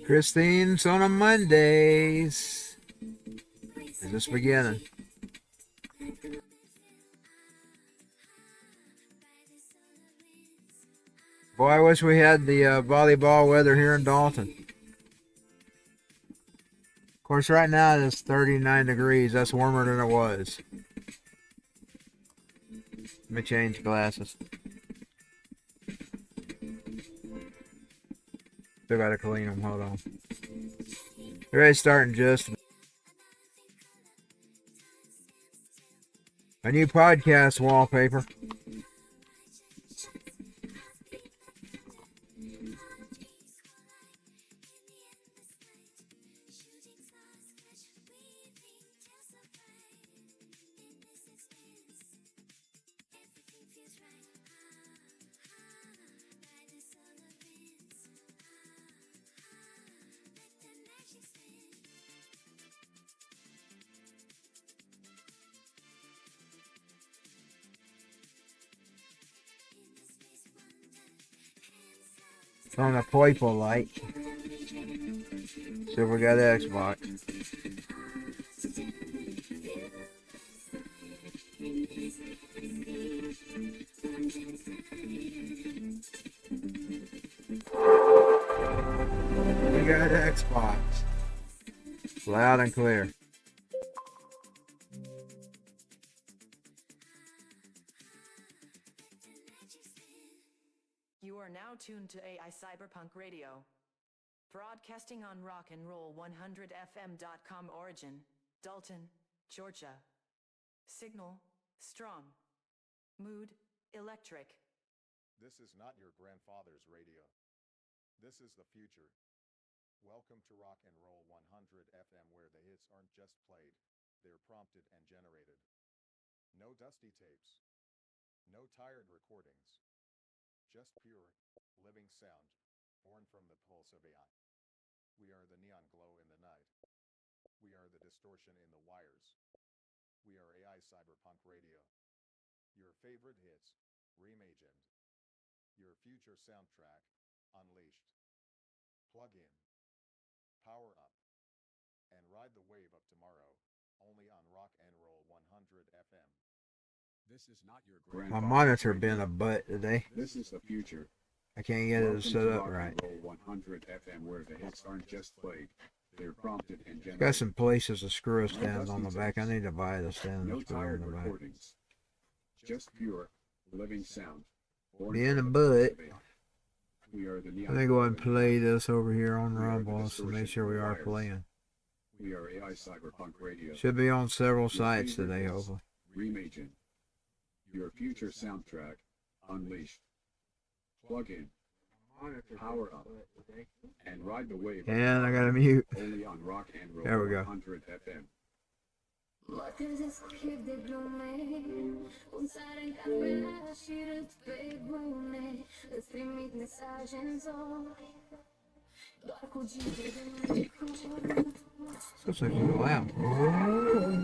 Christine's on a Mondays. Is this beginning? Boy, I wish we had the volleyball weather here in Dalton. Of course, right now it's 39 degrees. That's warmer than it was. Let me change glasses. Still gotta clean them. Hold on. They're ready to start in just a new podcast wallpaper. On a purple light. So we got Xbox. We got Xbox. Loud and clear. Tuned to AI Cyberpunk Radio, broadcasting on rock and roll 100fm.com. Origin, Dalton, Georgia. Signal, strong. Mood, electric. This is not your grandfather's radio. This is the future. Welcome to Rock and Roll 100 FM, where the hits aren't just played, they're prompted and generated. No dusty tapes. No tired recordings. Just pure, living sound, born from the pulse of AI. We are the neon glow in the night. We are the distortion in the wires. We are AI Cyberpunk Radio. Your favorite hits, reimagined. Your future soundtrack, unleashed. Plug in, power up, and ride the wave of tomorrow, only on Rock and Roll 100 FM. This is not your My monitor been a butt today. This is the future. I can't get it set up right. Roll 100 FM, where the hits aren't just played, they're prompted and generated. Got some places to screw a stand on the back. I need to buy the stand. No That's weird tired in the back. recordings. Just pure, living sound. Be in the butt. We are the I'm neon gonna go ahead and glow in the play night. this over here on We are the Rumble to make distortion sure in we the are wires. playing. We are AI Cyberpunk Radio. Should be on several Your sites favorite today, hits, hopefully. Reimagined. Your future soundtrack, unleashed. Plug in, power up, and ride the wave. of And I tomorrow, gotta mute. only on Rock and Roll There we go. 100 FM. Mă trezesc chef de glume, un sare în cafea și râd pe bune. Îți trimit mesaje în zori, doar cu GTAV. Looks like it's loud.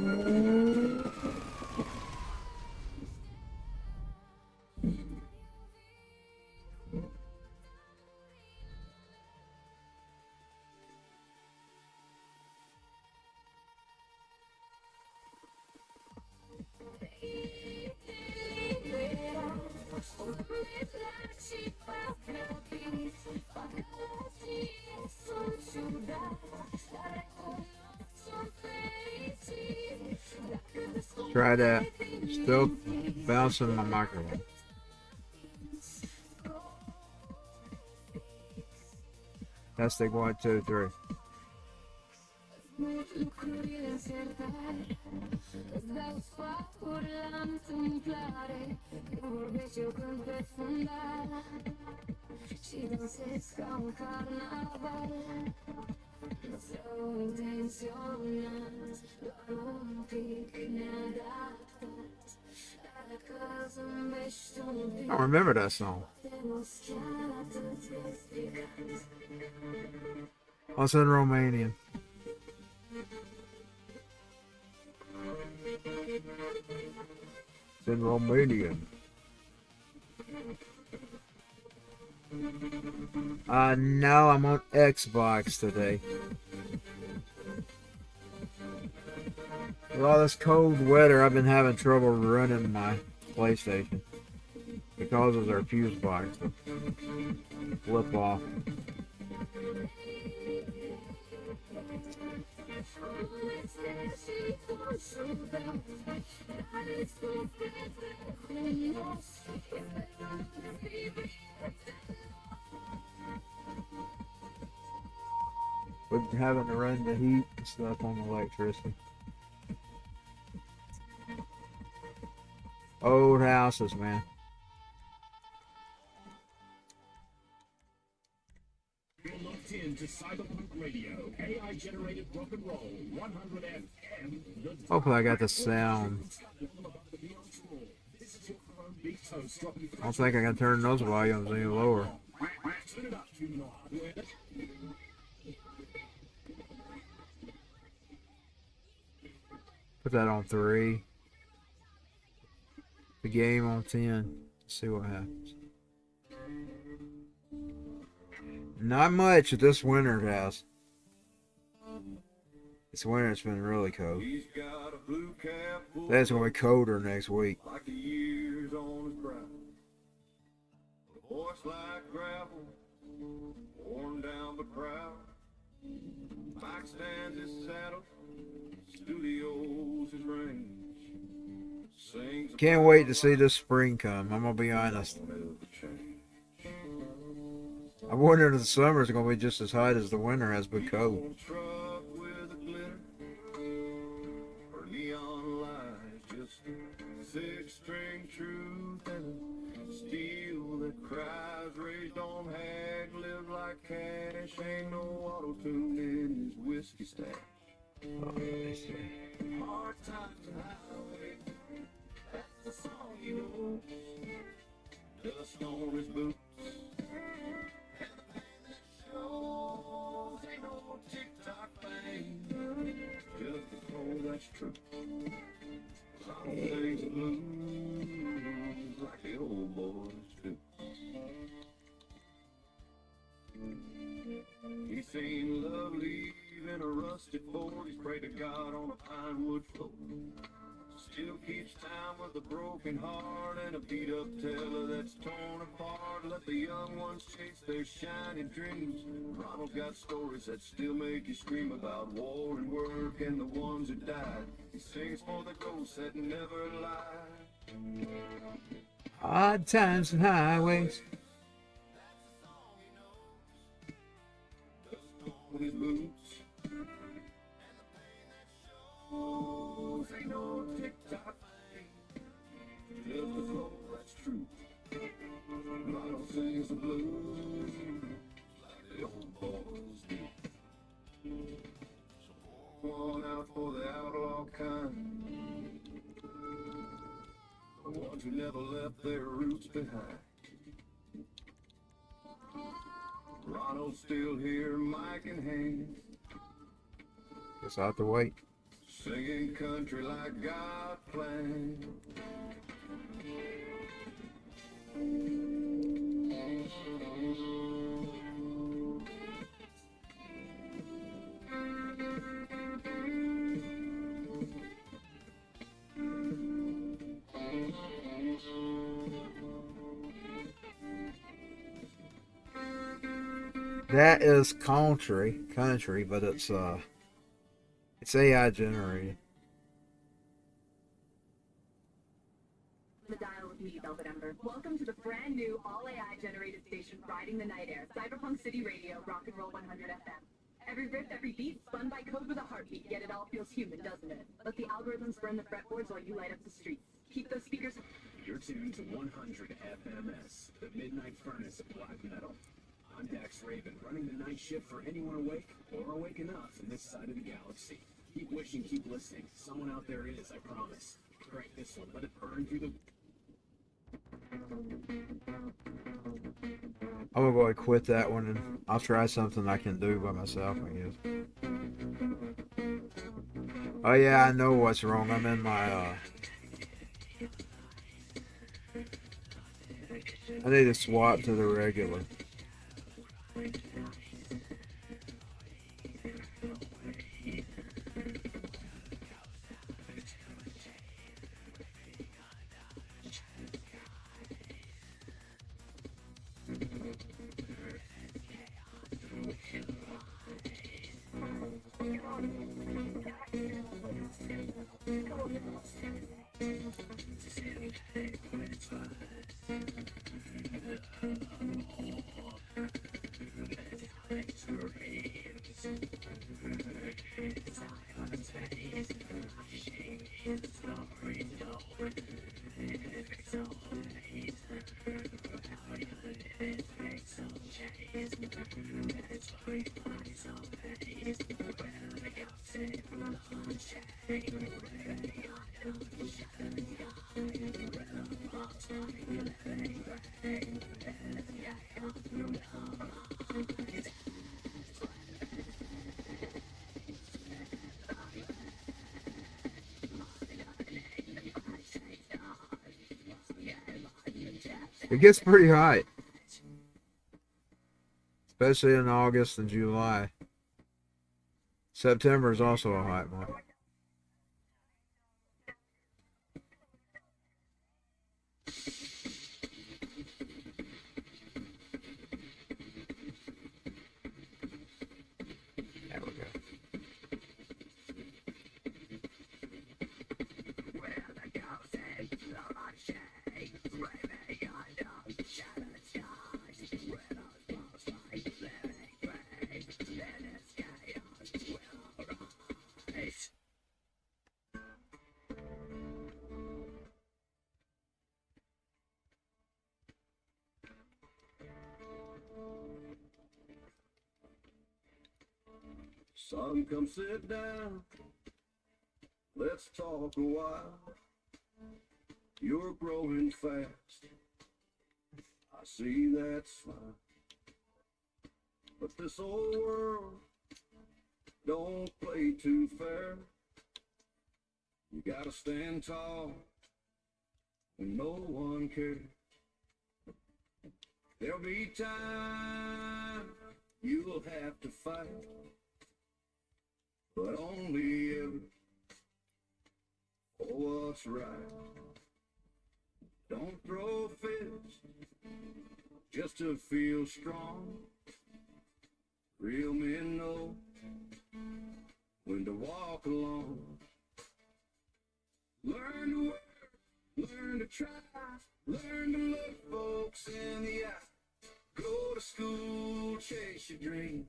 Try that. Still bouncing my microphone. Testing 1, 2, 3. Lucrurile în sertare, îți dau sfaturi la întâmplare. Când vorbești eu cânt pe fundal și dansez ca un carnaval. Nu vreau intenționat, doar un pic neadaptat. Dar dacă zâmbești un pic, I don't remember that song. te nu-s chiar atât de stricat. Oh, it's in Romanian. It's in Romanian. No, I'm on Xbox today. With all this cold weather, I've been having trouble running my PlayStation. It causes our fuse box to flip off. We're having to run the heat and stuff on electricity. Old houses, man. You're locked in to Cyberpunk Radio, AI-generated rock and roll, 100 FM. Hopefully I got the sound. I don't think I can turn those volumes any lower. Put that on 3. The game on 10. See what happens. Not much this winter has. This winter it's been really cold. That's gonna be colder next week. Like the years on his brow, a voice like gravel, worn down but proud. Mike stands his saddle, studios his range. Can't wait to see this spring come. I'm gonna be honest. I wonder if the summer is gonna be just as hot as the winter has been cold. Six-string truth and steel that cries, raised on hag, live like cash. Ain't no auto-tune in his whiskey stash. Hard times and highway, that's the song you know. Dust on his boots and the pain that shows. Ain't no tick-tock thing, just the cold that's true. Some things blues like the old boys do. He seen love leave in a rusted Ford. He's prayed to God on a pine wood floor. Still keeps time with a broken heart and a beat up teller that's torn apart. Let the young ones chase their shining dreams. Ronald's got stories that still make you scream about war and work and the ones who died. He sings for the ghosts that never lie. Odd times and highways. On his boots and the pain that shows. Ain't no tick-tock thing, just the flow that's true. Ronald sings the blues like the old boys do. So pour one out for the outlaw kind, the ones who never left their roots behind. Ronald's still here, mic in hand, Just out to wait. singing country like God planned. That is country, but it's AI generated. The dial with me, Velvet Ember. Welcome to the brand new all AI generated station riding the night air, Cyberpunk City Radio, Rock and Roll 100 FM. Every riff, every beat, spun by code with a heartbeat, yet it all feels human, doesn't it? Let the algorithms burn the fretboards while you light up the streets. Keep those speakers. You're tuned to 100 FMS, the midnight furnace of black metal. I'm Dax Raven, running the night shift for anyone awake or awake enough in this side of the galaxy. Keep wishing, keep listening. Someone out there is, I promise. Crank this one, let it burn through the... I'm gonna go ahead and quit that one and I'll try something I can do by myself, I guess. Oh yeah, I know what's wrong. I'm in my I need to swap to the regular. It gets pretty hot, especially in August and July. September is also a hot month. There we go. Son, come sit down. Let's talk a while. You're growing fast. I see that's fine. But this old world don't play too fair. You gotta stand tall when no one cares. There'll be time you'll have to fight, but only ever for what's right. Don't throw fists just to feel strong. Real men know when to walk alone. Learn to work, learn to try, learn to look folks in the eye. Go to school, chase your dream,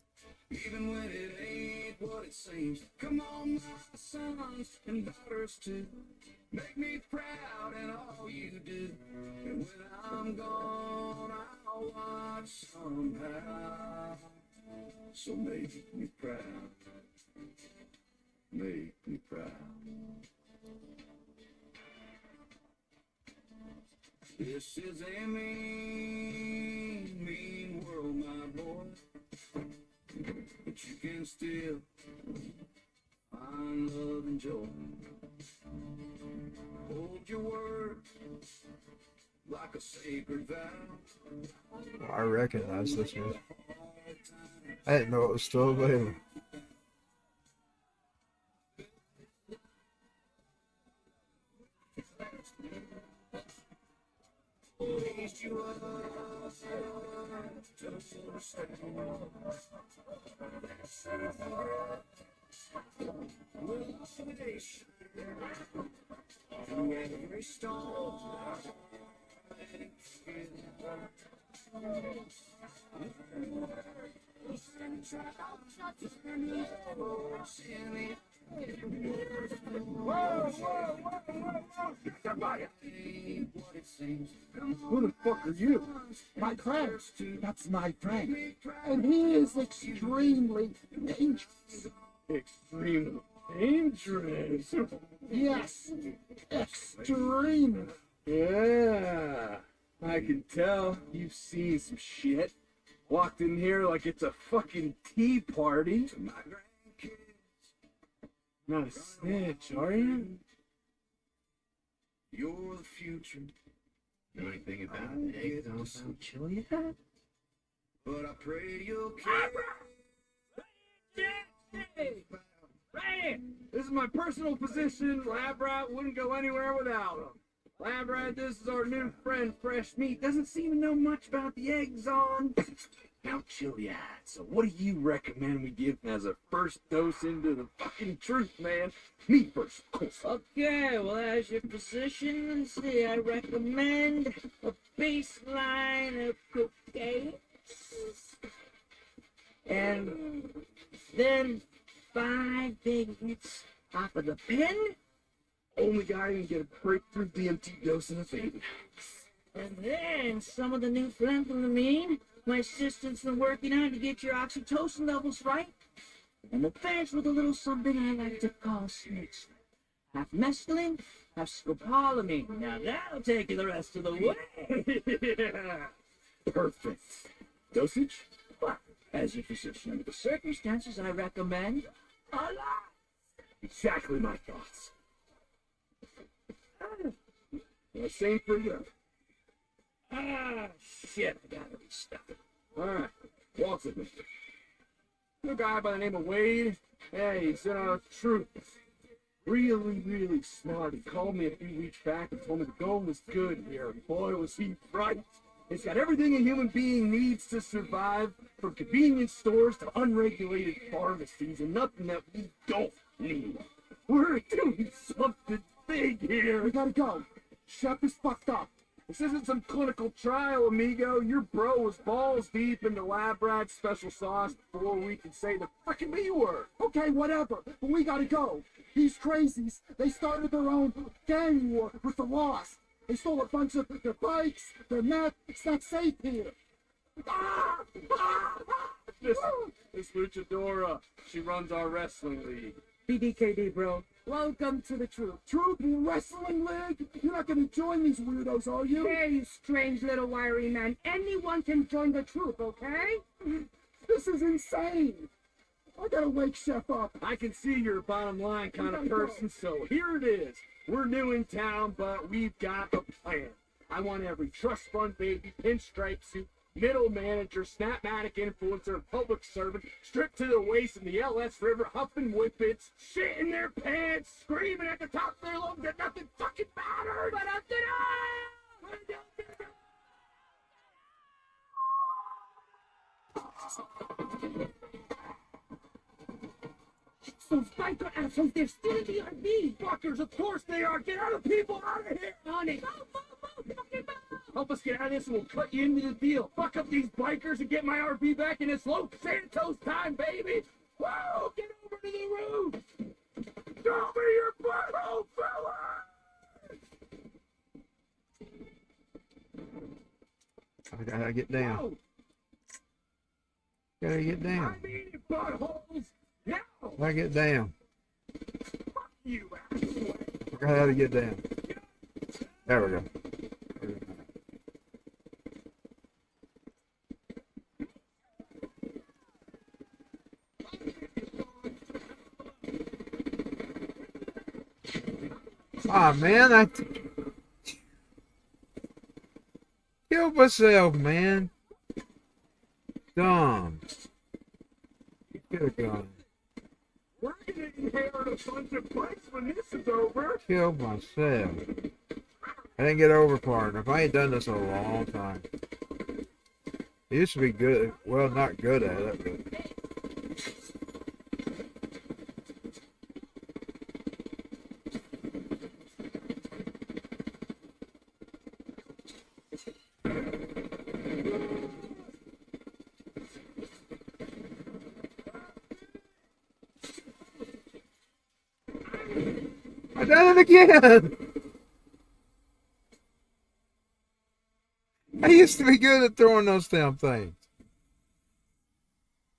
even when it ain't what it seems. Come on, my sons and daughters too. Make me proud in all you do. And when I'm gone, I'll watch somehow. So make me proud. Make me proud. This is a mean, mean world, my boy. But you can still find love and joy. Hold your word like a sacred vow. I recognize this one. I didn't know it was still available. Every storm, Who the fuck are you? My friend. That's my friend. And he is extremely dangerous. extremely dangerous. Yes, extreme. Yeah, I can tell you've seen some shit. Walked in here like it's a fucking tea party. Not a snitch, are you? You're the future. Anything about eggs on some chili? but I pray you'll care. Right! This is my personal position. Lab Rat wouldn't go anywhere without him. Lab Rat, this is our new friend, Fresh Meat. Doesn't seem to know much about the eggs on. Now, Chili-eyed, so what do you recommend we give him as a first dose into the fucking truth, man? Me first, of course. Okay, well, as your physician, let's see, I recommend a baseline of cocaine. And then 5 big hits off of the pen. Only guy who can get a breakthrough DMT dose in a baby. And then some of the new phenethylamine my assistant's been working on to get your oxytocin levels right. And the finish with a little something I like to call snitch. Half mescaline, half scopolamine. Now that'll take you the rest of the way. Yeah. Perfect. Dosage? Well, as your physician, under the circumstances, I recommend a lot. Exactly my thoughts. Well, same for you. Ah, shit, I gotta be stuck. Alright, walk with me. A guy by the name of Wade. Hey, he's in our troop. Really smart. He called me a few weeks back and told me the going was good here. Boy, was he right. It's got everything a human being needs to survive, from convenience stores to unregulated pharmacies, and nothing that we don't need. We're doing something big here. We gotta go. Chef is fucked up. This isn't some clinical trial, amigo. Your bro was balls deep into Lab Rat's special sauce before we could say the fucking B word. Okay, whatever, but we gotta go. These crazies, they started their own gang war with the Lost. They stole a bunch of their bikes, their meth. It's not safe here. This luchadora, she runs our wrestling league. BDKD, bro. Welcome to the troop. Troop Wrestling League? You're not gonna join these weirdos, are you? Hey, you strange little wiry man. Anyone can join the troop, okay? This is insane. I gotta wake Chef up. I can see you're a bottom line kind of person, so here it is. We're new in town, but we've got a plan. I want every trust fund baby, pinstripe suit, middle manager, snapmatic influencer, and public servant stripped to the waist in the LS River, huffing whippets, shit in their pants, screaming at the top of their lungs that nothing fucking matters. But Those biker assholes, they're still in the RV. fuckers, of course they are. Get other people out of here. On it. Move, fucking move. Help us get out of this and we'll cut you into the deal. Fuck up these bikers and get my RV back in its Los Santos time, baby. Whoa, get over to the roof. Show me your butthole, fella. I gotta get down. Whoa. Gotta get down. I mean buttholes. Now. I get down. Fuck you, asshole. I forgot how to get down. There we go. Ah, man, I killed myself, man. Dumb. You could have gone. We're gonna inherit a bunch of bikes when this is over. Killed myself. I didn't get over partner. If I ain't done this in a long time. I used to be good. Well, not good at it, but. I done it again! I used to be good at throwing those damn things.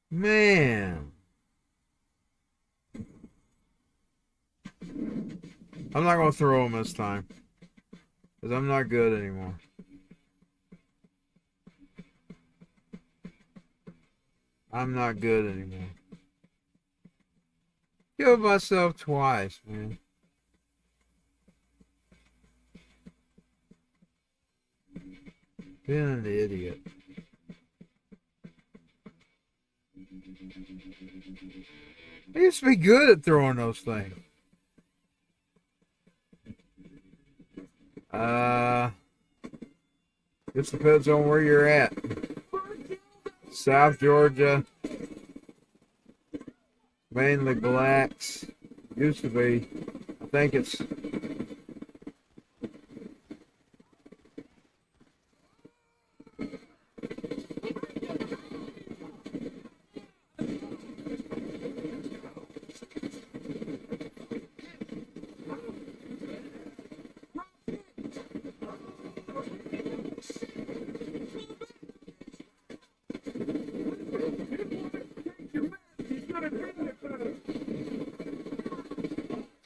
Man. I'm not going to throw them this time. Because I'm not good anymore. I'm not good anymore. Killed myself twice, man. Being an idiot. I used to be good at throwing those things. Just depends on where you're at. South Georgia, mainly blacks. Used to be. I think it's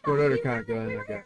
what other kind of gun I got.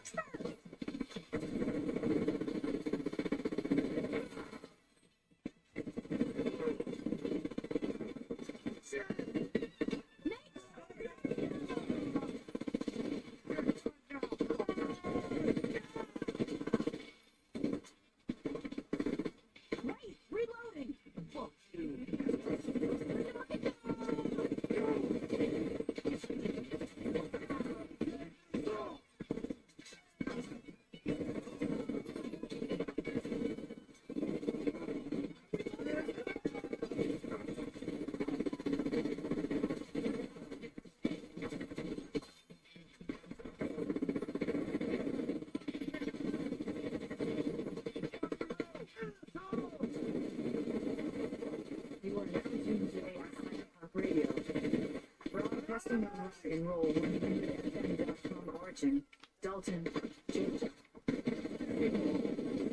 Broadcasting on rock and roll 100fm.com origin, Dalton, Georgia.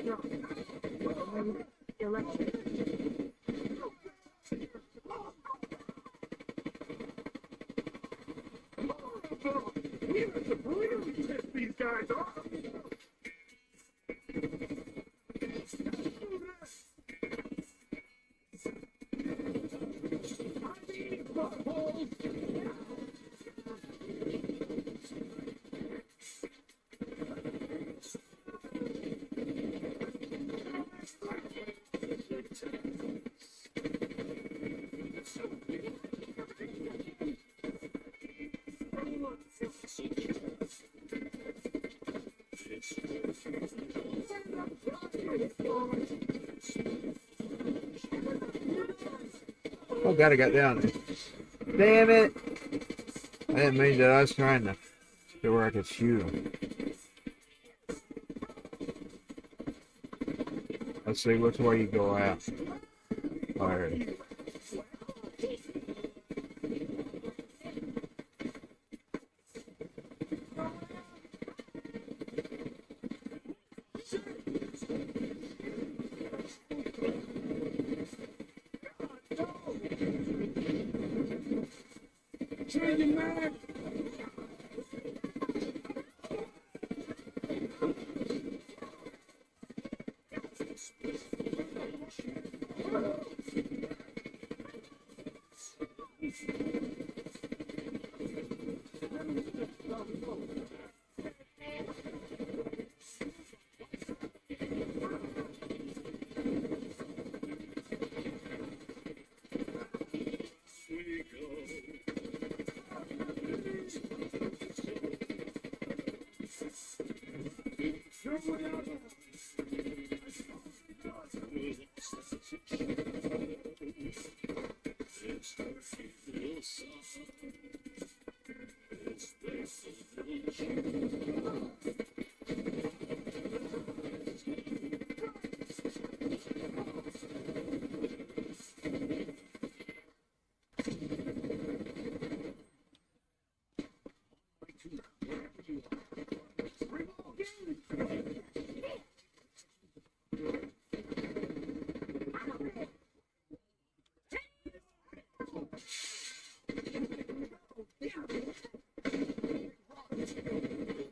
Rock, roll, electric. We have to really piss these guys off. Oh god, I got down there. Damn it! I didn't mean that. I was trying to get where I could shoot him. Let's see which way you go out. Alright.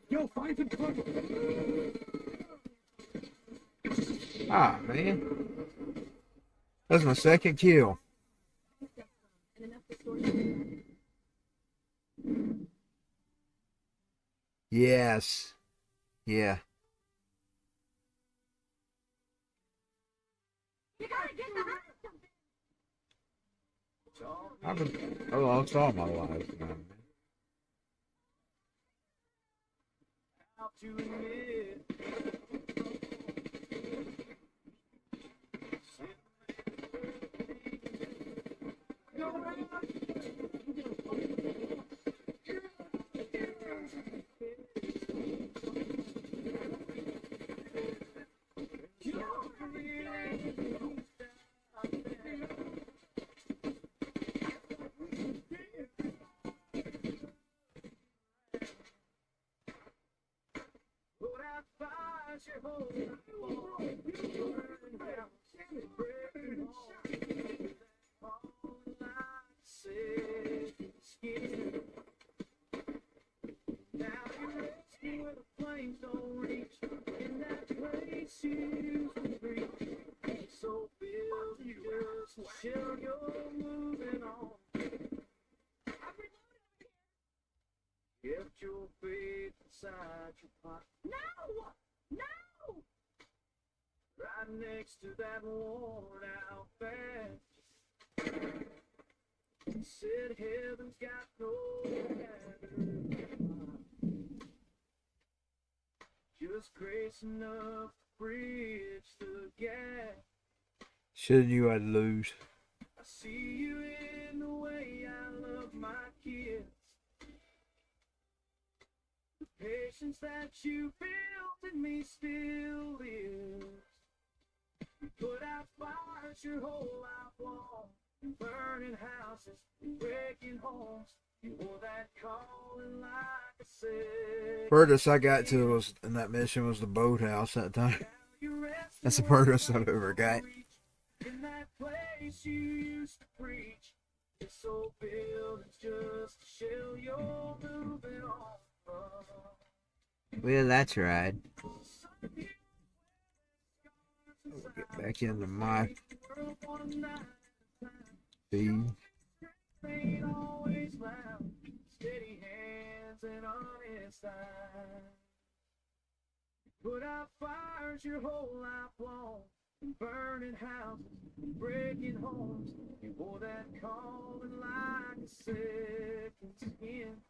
Yo, find some cover. Ah, man. That's my second kill. Yes. Yeah. I've been, oh, it's all my life, man. to admit. Kept your faith inside your pocket. No! No! Right next to that worn out badge. Said heaven's got no ladder. Just grace enough to bridge the gap. Should you, I'd lose. I see you in the way I love my kids. The patience that you built in me still lives. You put out fires your whole life long, burning houses, breaking homes. You wore that calling like I said. Furthest I got to was in that mission was the boathouse that time. That's the furthest I've ever got. In that place you used to preach, this old building's just a shell you're moving on. Well, that's right. Get back into my feed. Ain't always loud, steady hands and honest eyes. Put out fires your whole life long, burning houses, breaking homes. You wore that calling like a second skin.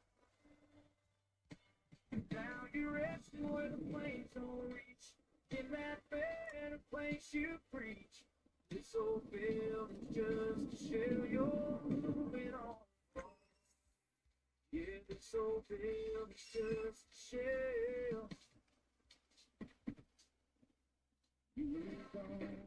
Now you're resting where the flames don't reach, in that better place you preach. This old building's just a shell you're moving on. Yeah, this old building's just a shell. You moved on.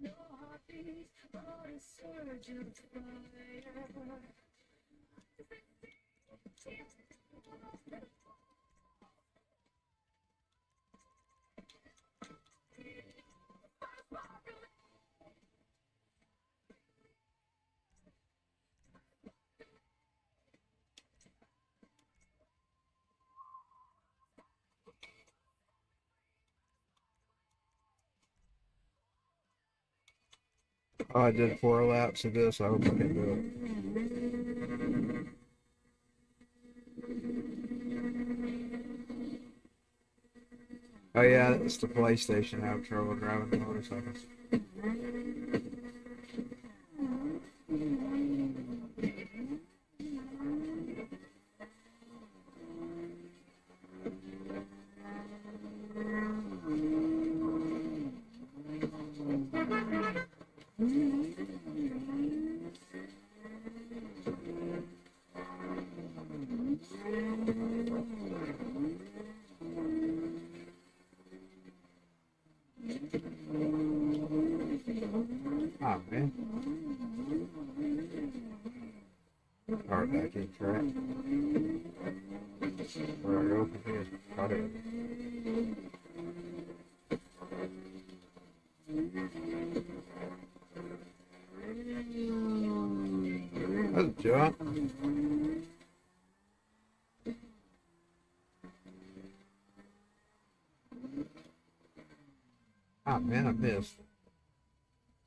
No heartbeat, but a surge of fire. Oh, I did 4 laps of this. I hope I can do it. Oh yeah, it's the PlayStation. I have trouble driving the motorcycles. Oh man. Alright, back in track. Where I go from here? Got it. That's a jump. Ah, man, I missed.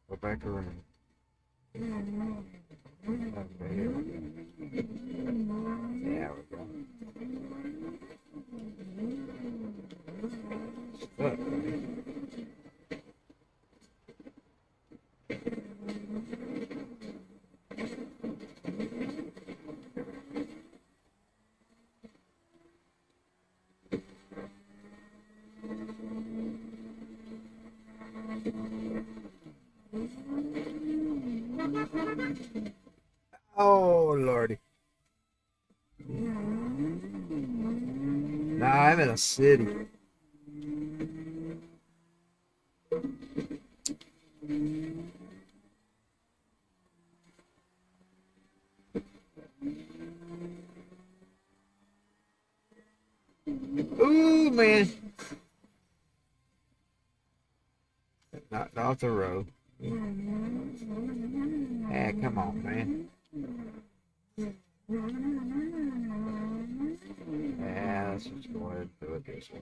Go back around. Okay, here we go. There we go. Stuck, man. Oh, Lordy. Nah, I'm in a city. Ooh, man. Knocked off the road. Yeah, come on, man. Yeah, let's just go ahead and do it this way.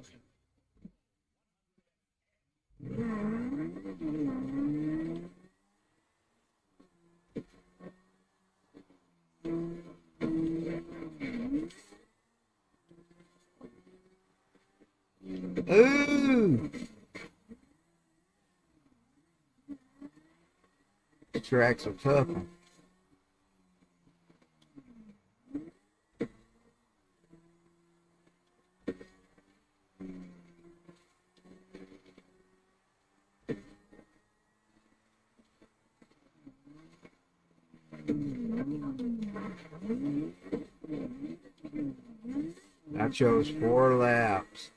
Ooh! The tracks are tough. I chose 4 laps.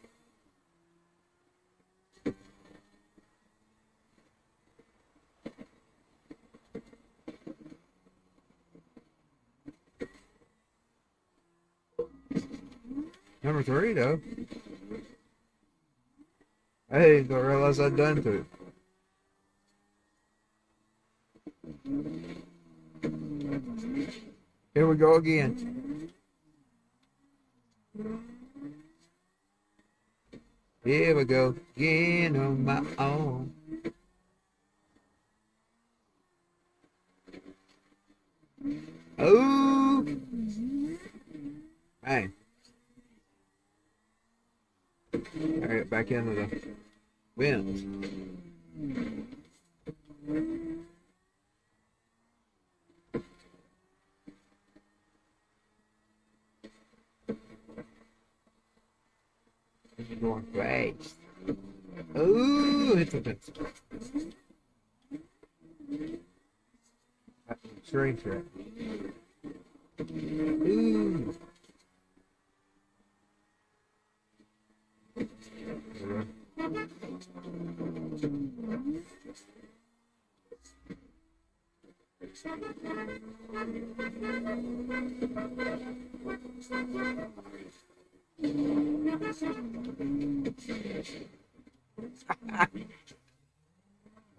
Number 3, though. I didn't realize I'd done to it. Here we go again. Here we go again on my own. Oh, man. I get back into the winds. This is going fast. Ooh, hit the fence. Train track. Ooh.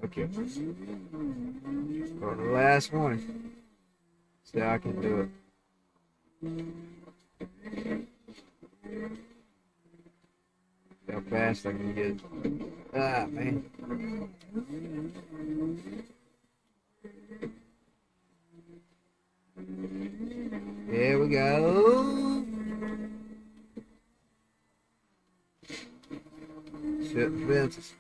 Okay. For the last one. See how I can do it. See how fast I can get it. Ah, man. Here we go. Shit, fences.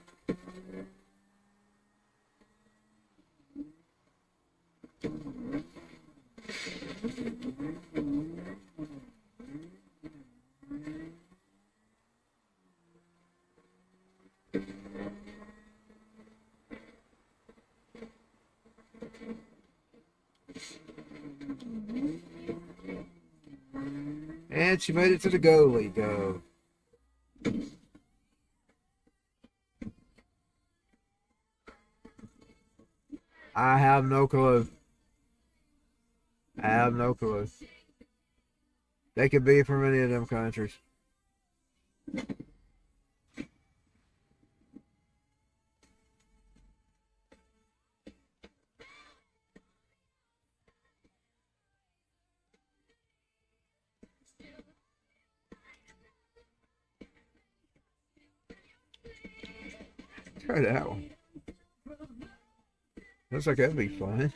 And she made it to the goalie go. I have no clue. I have no clue. They could be from any of them countries. Try that one. Looks like that'd be fun.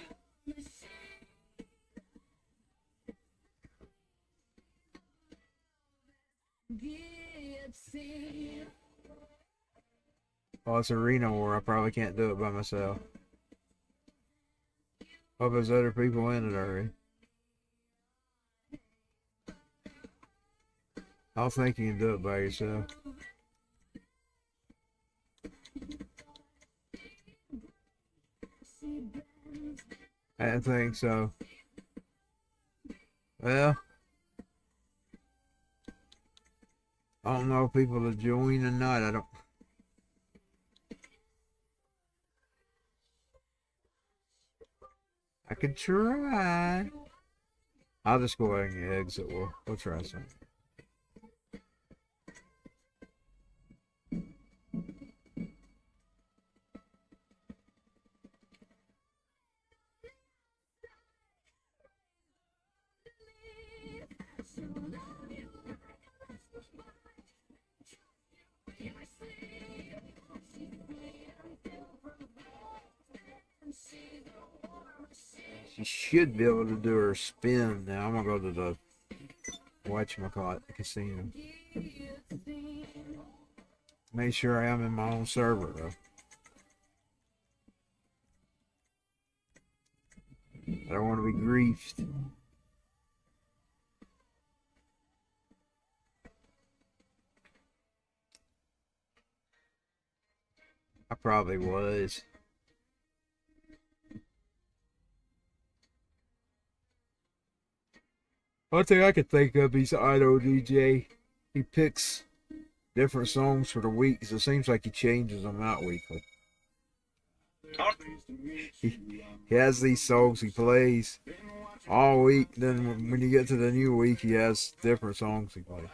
Oh, it's Arena War. I probably can't do it by myself. Hope there's other people in it already. I don't think you can do it by yourself. I don't think so. Well, I don't know if people to join or not. I don't. I could try. I'll just go ahead and exit. We'll try something. She should be able to do her spin now. I'm gonna go to the whatchamacallit, the casino. Make sure I am in my own server though. I don't want to be griefed. I probably was. One thing I could think of, he's an idol DJ. He picks different songs for the week, so it seems like he changes them out weekly. He has these songs he plays all week, then when you get to the new week, he has different songs he plays.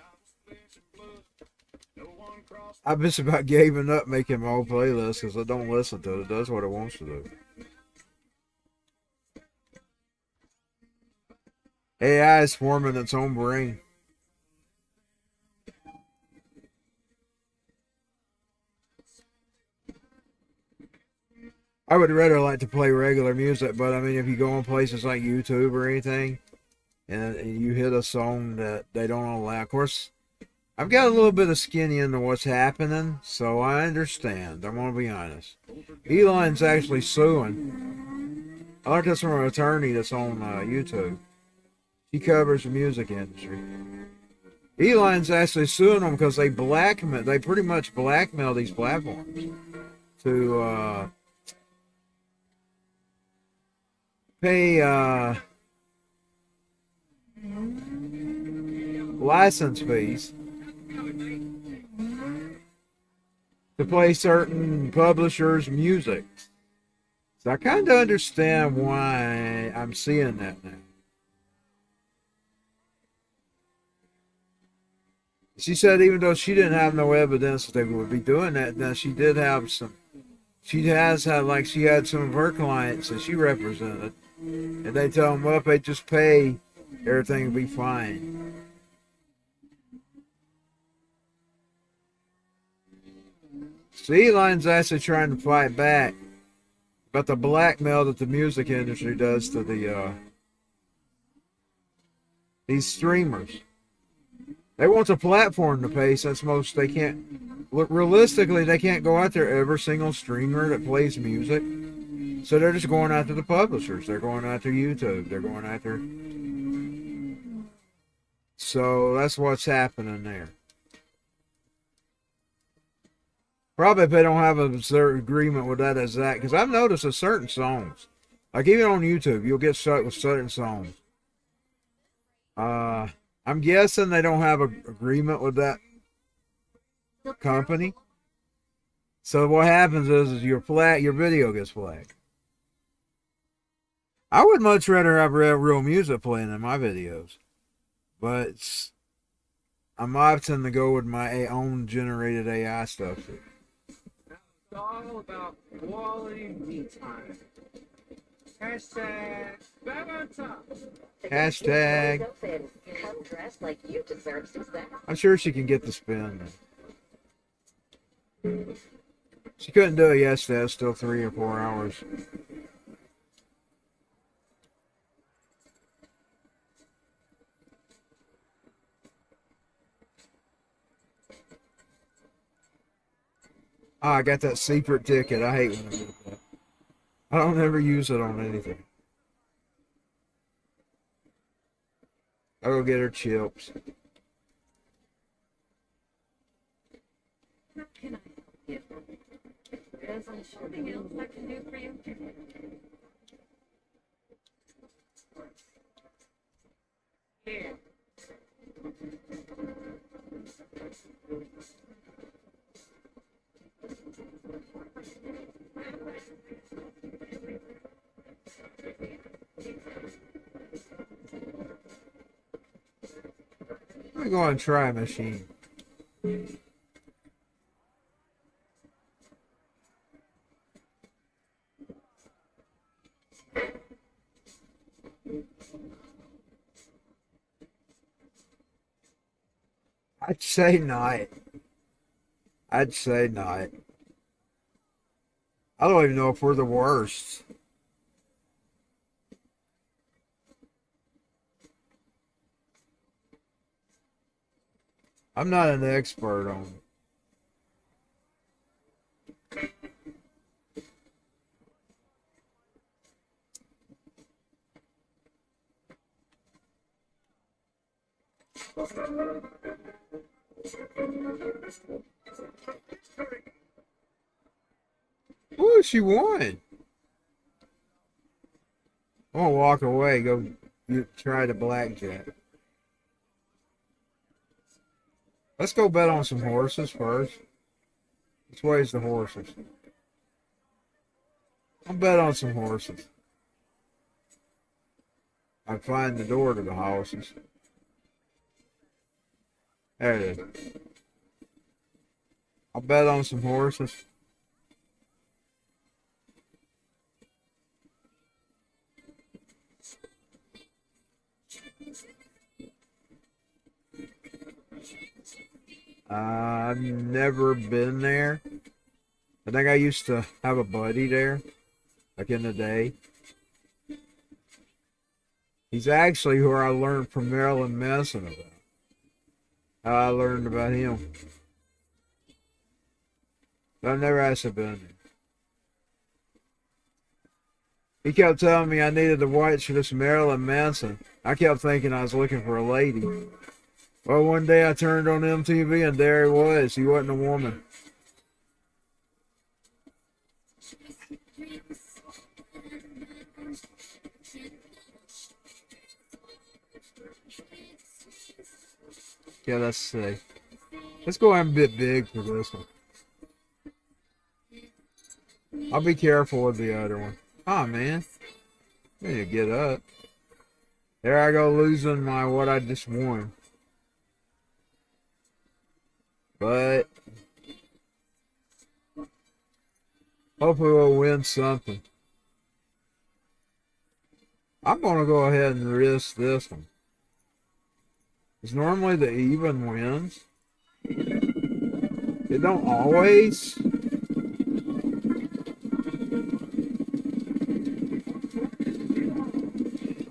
I've just about given up making my own playlist because I don't listen to it. It does what it wants to do. AI is forming its own brain. I would rather like to play regular music, but I mean, if you go on places like YouTube or anything, and you hit a song that they don't allow, of course, I've got a little bit of skinny into what's happening, so I understand. I'm going to be honest. Elon's actually suing. I learned this from an attorney that's on YouTube. He covers the music industry. Elon's actually suing them because they pretty much blackmail these platforms to pay license fees to play certain publishers' music. So I kind of understand why I'm seeing that now. She said even though she didn't have no evidence that they would be doing that, now she did have some. She has had, like, she had some of her clients that she represented, and they tell them, well, if they just pay, everything will be fine. So Elon's actually trying to fight back about the blackmail that the music industry does to these streamers. They want a platform to pay since most they can't. Realistically, they can't go out there every single streamer that plays music. So they're just going after the publishers. They're going after YouTube. They're going after. So that's what's happening there. Probably if they don't have a certain agreement with that as that. Because I've noticed that certain songs, like even on YouTube, you'll get stuck with certain songs. I'm guessing they don't have an agreement with that company. So what happens is your video gets flagged. I would much rather have real music playing in my videos, but I'm opting to go with my own generated AI stuff. It's all about quality me time. Hashtag back on top. Hashtag. Come dressed like you deserve success. I'm sure she can get the spin. She couldn't do it yesterday. It was still 3 or 4 hours. Oh, I got that secret ticket. I hate when I get that. I don't ever use it on anything. I'll go get her chips. How can I help you? There's something else I can do for you. Here. Let me go and try a machine. I'd say not. I'd say not. I don't even know if we're the worst. I'm not an expert on it. Ooh, she won. I'm gonna walk away, go try the blackjack. Let's go bet on some horses first. Which way is the horses? I'll bet on some horses. I find the door to the houses. There it is. I'll bet on some horses. I've never been there. I think I used to have a buddy there, like in the day. He's actually where I learned from Marilyn Manson about. How I learned about him. But I've never actually been there. He kept telling me I needed to watch this Marilyn Manson. I kept thinking I was looking for a lady. Well, one day I turned on MTV and there he was. He wasn't a woman. Yeah, let's see. Let's go ahead and bid big for this one. I'll be careful with the other one. Oh, man. I need to get up. There I go losing my what I just won. But hopefully we'll win something. I'm going to go ahead and risk this one. Because normally the even wins. It don't always.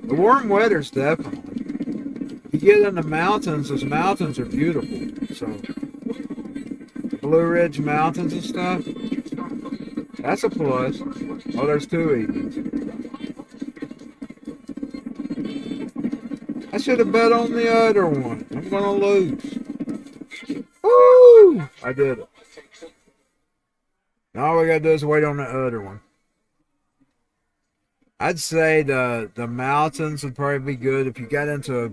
The warm weather's definitely. You get in the mountains, those mountains are beautiful. So, Blue Ridge Mountains and stuff, that's a plus. Oh, there's two evens. I should have bet on the other one. I'm going to lose. Woo! I did it. Now all we got to do is wait on the other one. I'd say the mountains would probably be good if you got into a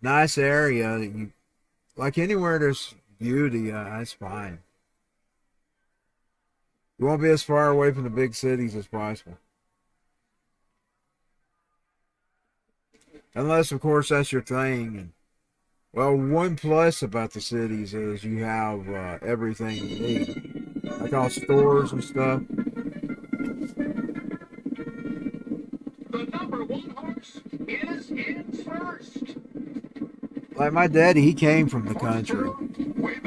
nice area. You, like anywhere there's beauty, that's fine. You won't be as far away from the big cities as possible. Unless, of course, that's your thing. And, well, one plus about the cities is you have everything you need. Like all stores and stuff. The number one horse is in first. Like my daddy, he came from the country.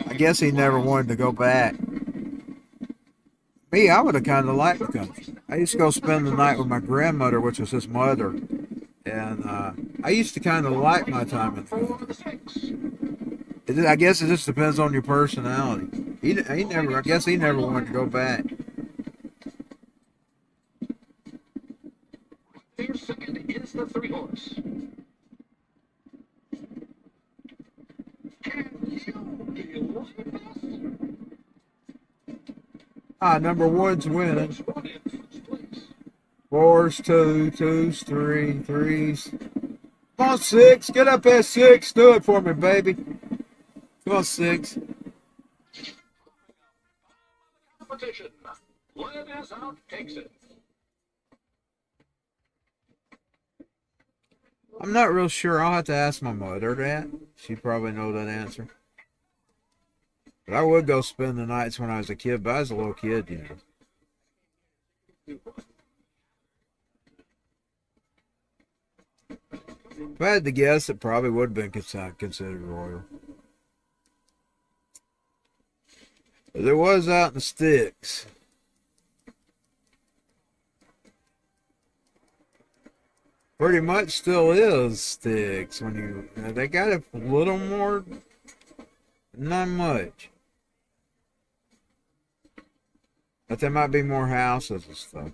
I guess he never wanted to go back. Me, I would have kind of liked the country. I used to go spend the night with my grandmother, which was his mother, and I used to kind of like my time in the country. I guess it just depends on your personality. He never, I guess he never wanted to go back. Their second is the 3-horse. Can you believe this? Number one's winning. 4s, 2s, 3s. Come on, 6. Get up there, 6. Do it for me, baby. Come on, 6. Competition. Led as out takes it. I'm not real sure. I'll have to ask my mother that. She probably know that answer. But I would go spend the nights when I was a kid, but I was a little kid, you know. If I had to guess, it probably would have been considered royal. But it was out in the sticks. Pretty much still is sticks when they got a little more, not much. But there might be more houses and stuff.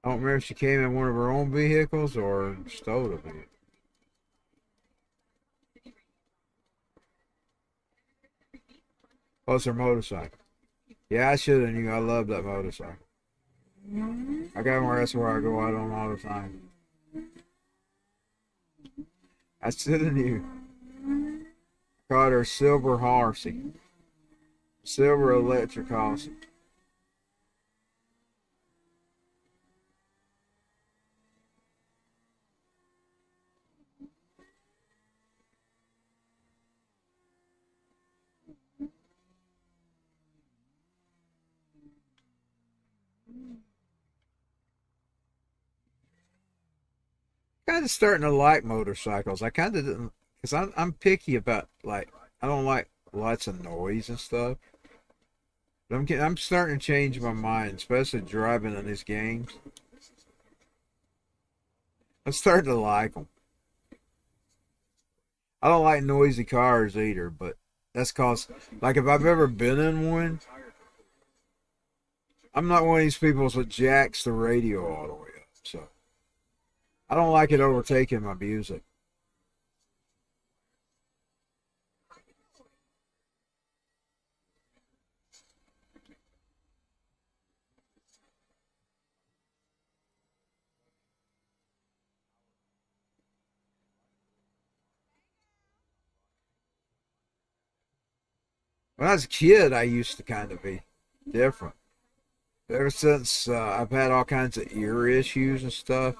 I don't remember if she came in one of her own vehicles or stole a vehicle. Oh, it's her motorcycle. Yeah, I should have knew. I love that motorcycle. I got one. That's where I go out on all the time. I should have knew. Called her Silver Horsey. Silver Electric Horsey. Kind of starting to like motorcycles. I kind of didn't, because I'm picky about, like, I don't like lots of noise and stuff. But I'm starting to change my mind, especially driving in these games. I'm starting to like them. I don't like noisy cars either, but that's cause, like, if I've ever been in one, I'm not one of these people that jacks the radio all the way up, so I don't like it overtaking my music. When I was a kid, I used to kind of be different. Ever since I've had all kinds of ear issues and stuff,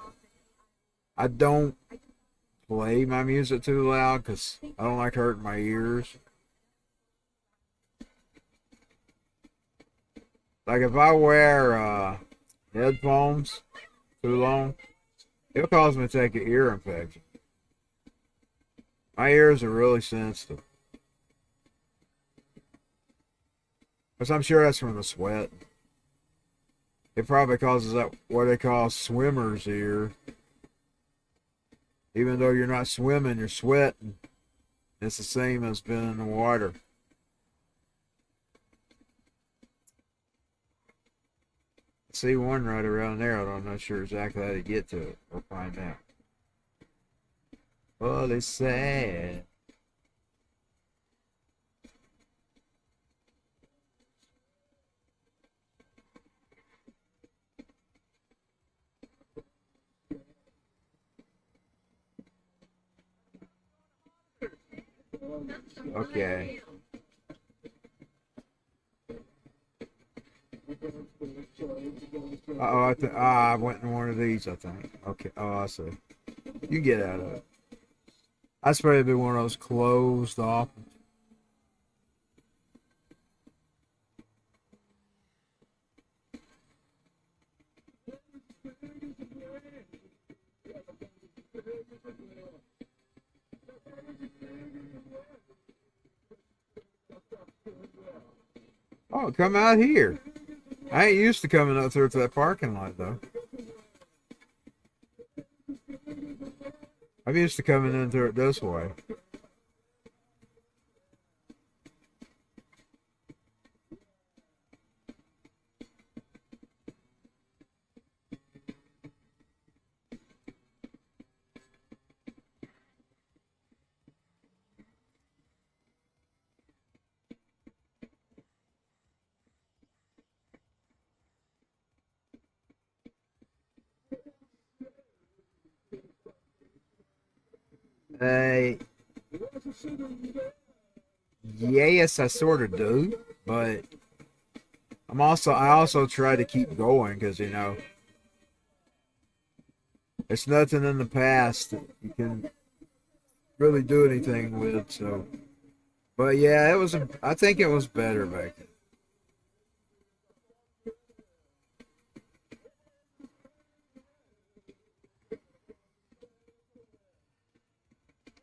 I don't play my music too loud because I don't like hurting my ears. Like if I wear headphones too long, it'll cause me to take an ear infection. My ears are really sensitive. Because I'm sure that's from the sweat. It probably causes that what they call swimmer's ear. Even though you're not swimming, you're sweating. It's the same as being in the water. I see one right around there. I'm not sure exactly how to get to it. We'll find out. Well, it's sad. Okay. Oh, I went in one of these, I think. Okay. Oh, I see. You get out of it. That's probably one of those closed off. Oh, come out here. I ain't used to coming up through to that parking lot, though. I'm used to coming in through it this way. Hey. Yes, I sort of do, but I also try to keep going because, you know, it's nothing in the past that you can really do anything with. So, but yeah, I think it was better back then.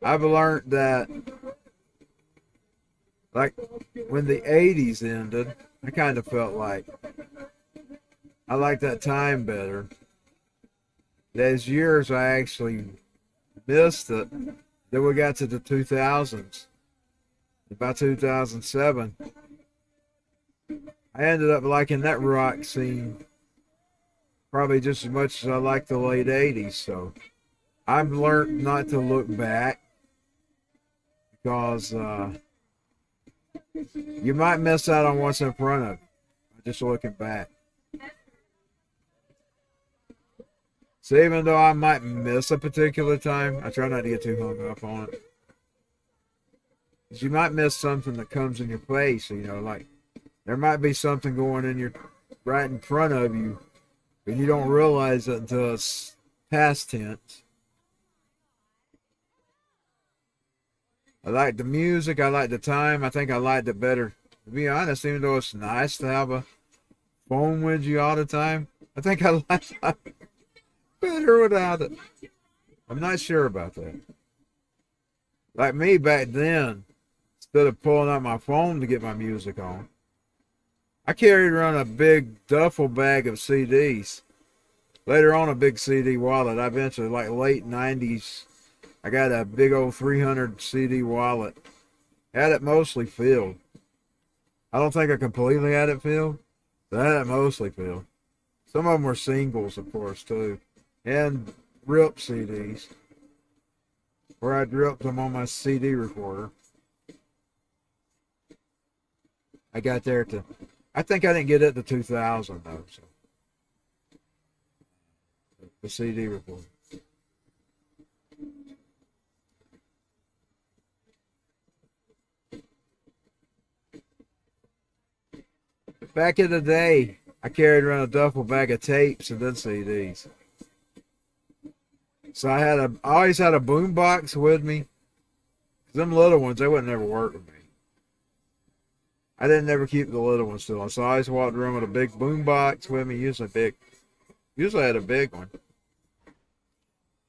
I've learned that, like, when the 80s ended, I kind of felt like I liked that time better. Those years I actually missed it. Then we got to the 2000s. About 2007, I ended up liking that rock scene probably just as much as I liked the late 80s. So I've learned not to look back because you might miss out on what's in front of you just looking back. So even though I might miss a particular time, I try not to get too hung up on it. Because you might miss something that comes in your face, you know, like there might be something going right in front of you, but you don't realize it until it's past tense. I like the music, I like the time, I think I liked it better. To be honest, even though it's nice to have a phone with you all the time, I think I like it better without it. I'm not sure about that. Like me back then, instead of pulling out my phone to get my music on, I carried around a big duffel bag of CDs. Later on, a big CD wallet. I eventually, like late 90s, I got a big old 300 CD wallet. Had it mostly filled. I don't think I completely had it filled, but I had it mostly filled. Some of them were singles, of course, too. And rip CDs, where I'd ripped them on my CD recorder. I got there I think I didn't get it to 2000 though. So the CD recorder. Back in the day, I carried around a duffel bag of tapes and then CDs. So I always had a boombox with me. Them little ones, they wouldn't never work with me. I didn't ever keep the little ones still. So I always walked around with a big boombox with me, usually I had a big one.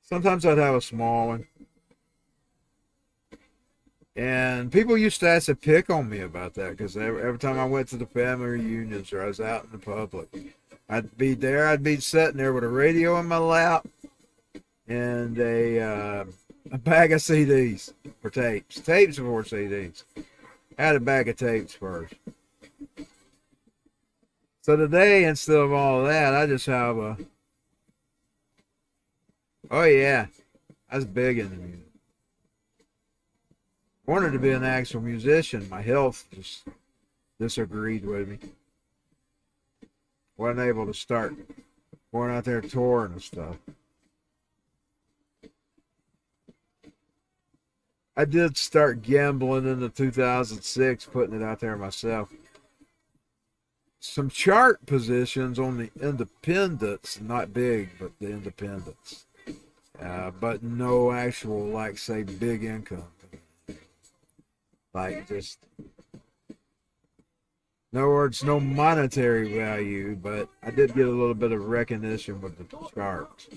Sometimes I'd have a small one. And people used to actually pick on me about that because every time I went to the family reunions or I was out in the public, I'd be sitting there with a radio in my lap and a bag of CDs or tapes. Tapes before CDs. I had a bag of tapes first. So today, instead of all that, I just have oh yeah, I was big into music. Wanted to be an actual musician. My health just disagreed with me. Wasn't able to start going out there touring and stuff. I did start gambling in the 2006, putting it out there myself. Some chart positions on the independents, not big, but the independents. but no actual, like, say, big income. Like, just, in other words, no monetary value, but I did get a little bit of recognition with the charts.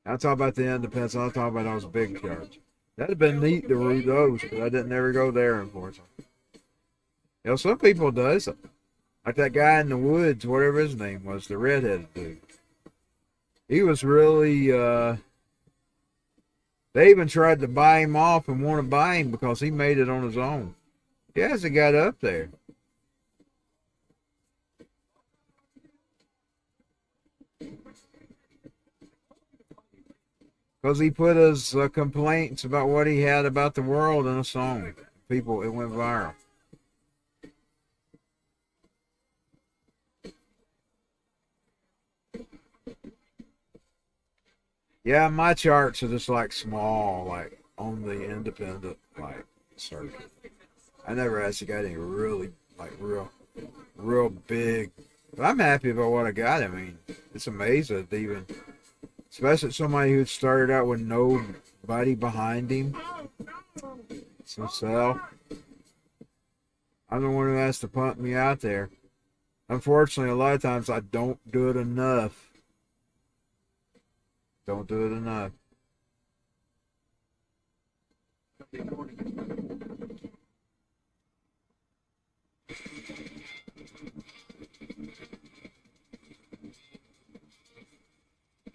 I'm talking about the independents. I'm talking about those big charts. That'd have been neat to read those, but I didn't never go there, unfortunately. You know, some people does. Like that guy in the woods, whatever his name was, the redheaded dude. He was really, they even tried to buy him off and want to buy him because he made it on his own. He hasn't got up there. Because he put his complaints about what he had about the world in a song. People, it went viral. Yeah, my charts are just like small, like on the independent like circuit. I never actually got any really like real big. But I'm happy about what I got. I mean, it's amazing to even, especially somebody who started out with nobody behind him. It's himself. I'm the one who has to pump me out there. Unfortunately, a lot of times I don't do it enough. Don't do it enough.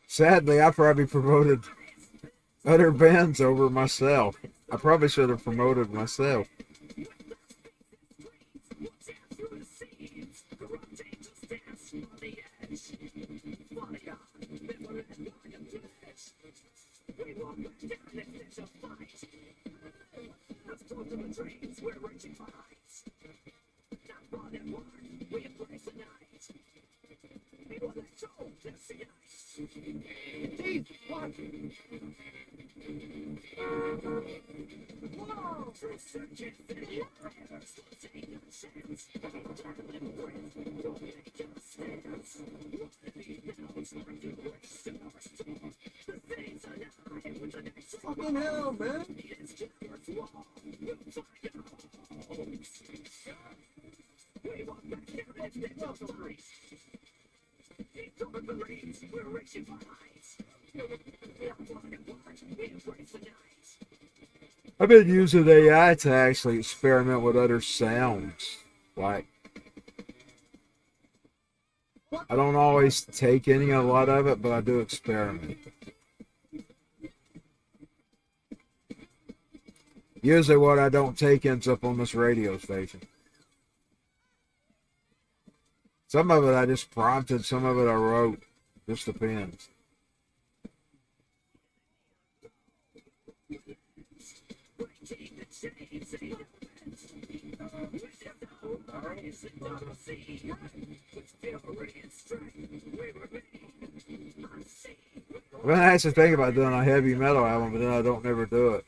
Sadly, I probably promoted other bands over myself. I probably should have promoted myself. Fucking hell, man. I've been using AI to actually experiment with other sounds. Like, I don't always take a lot of it, but I do experiment. Usually what I don't take ends up on this radio station. Some of it I just prompted, some of it I wrote. Just depends. Well, I actually think about doing a heavy metal album, but then I don't never do it.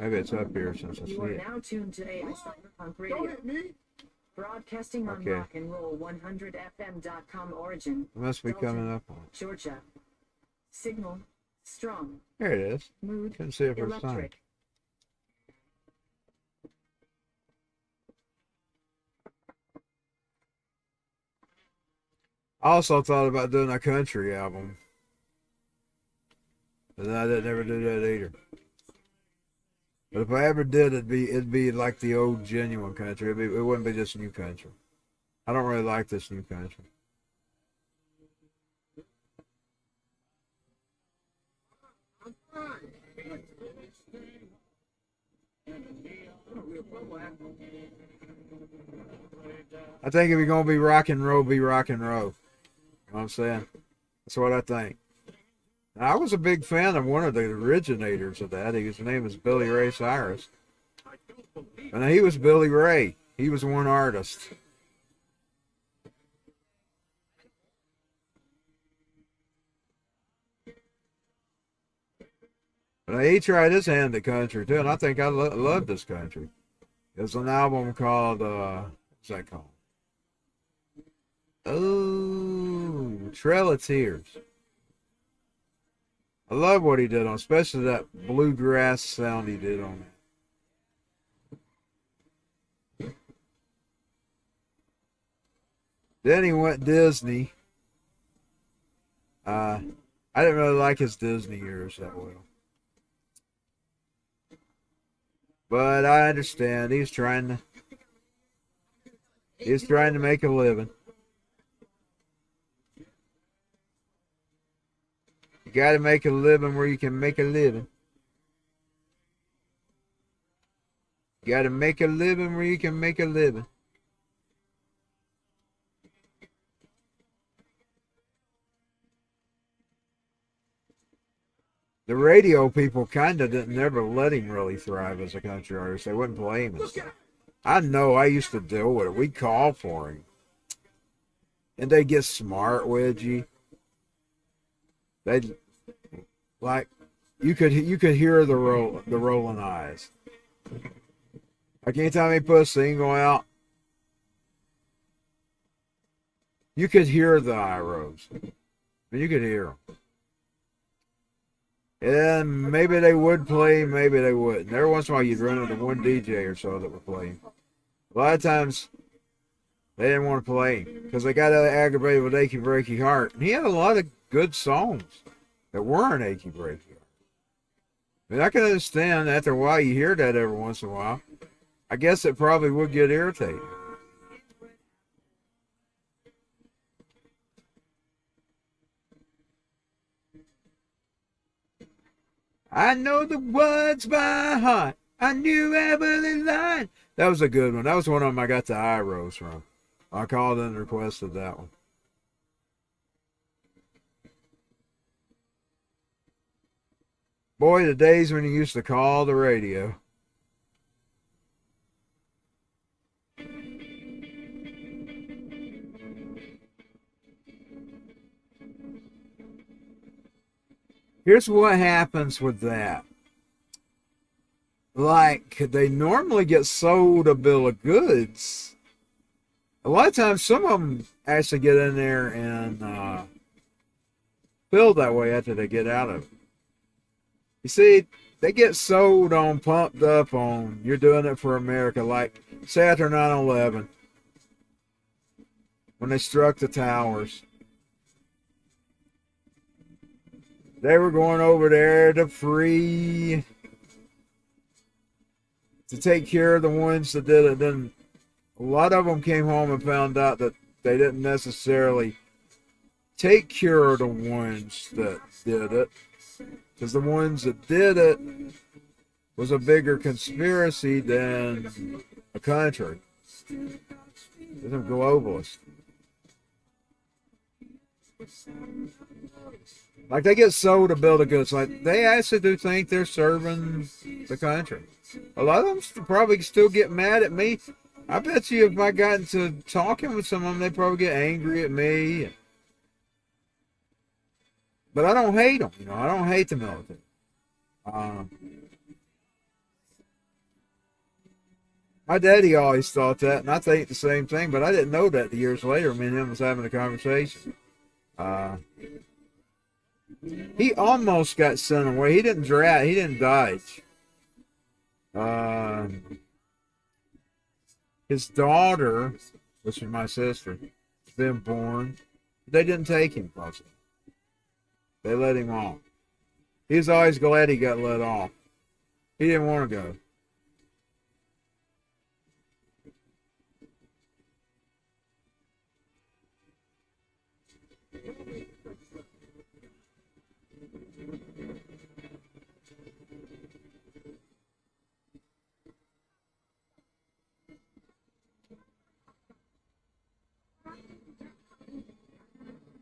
Maybe it's up here since I see You are it. now tuned to AI Cyberpunk Radio. Broadcasting on rock and roll 100fm.com origin. It must be Dalton, coming up on. Georgia. Signal strong. There it is. Mood Couldn't see it for a time. electric. I also thought about doing a country album. But then I didn't ever do that either. But if I ever did, it'd be like the old genuine country. It wouldn't be just new country. I don't really like this new country. I think if you're gonna be rock and roll, be rock and roll. You know what I'm saying? That's what I think. I was a big fan of one of the originators of that. His name was Billy Ray Cyrus. And he was Billy Ray. He was one artist. But he tried his hand at country too, and I think I love this country. There's an album called, what's that called? Oh, Trail of Tears. I love what he did on, especially that bluegrass sound he did on it. Then he went Disney. I didn't really like his Disney years that well. But I understand he's trying to make a living. You got to make a living where you can make a living. You got to make a living where you can make a living. The radio people kind of didn't never let him really thrive as a country artist. They wouldn't play him and stuff. I know, I used to deal with it. We'd call for him. And they'd get smart with you. They'd, like, you could hear the rolling eyes. Like anytime he put a single out, you could hear the eye rolls. You could hear them. And maybe they would play, maybe they wouldn't. Every once in a while you'd run into one DJ or so that would play him. A lot of times they didn't want to play him because they got aggravated with Achy Breaky Heart. And he had a lot of good songs that weren't Achy Breaky Heart. I mean, I can understand after a while you hear that every once in a while. I guess it probably would get irritating. I know the words by heart. I knew every line. That was a good one. That was one of them I got the eye rolls from. I called and requested that one. Boy, the days when you used to call the radio. Here's what happens with that. Like, they normally get sold a bill of goods. A lot of times, some of them actually get in there and feel that way after they get out of it. You see, they get sold on, pumped up on, you're doing it for America. Like, say after 9/11, when they struck the towers. They were going over there to take care of the ones that did it. Then a lot of them came home and found out that they didn't necessarily take care of the ones that did it. Because the ones that did it was a bigger conspiracy than a country. They're some globalists. Like, they get sold a bill of goods. Like, they actually do think they're serving the country. A lot of them probably still get mad at me. I bet you if I got into talking with some of them, they'd probably get angry at me. But I don't hate them. You know, I don't hate the military. My daddy always thought that, and I think the same thing, but I didn't know that years later. Me and him was having a conversation. He almost got sent away. He didn't die. His daughter, which is my sister, has been born. They didn't take him, possibly. They let him off. He was always glad he got let off. He didn't want to go.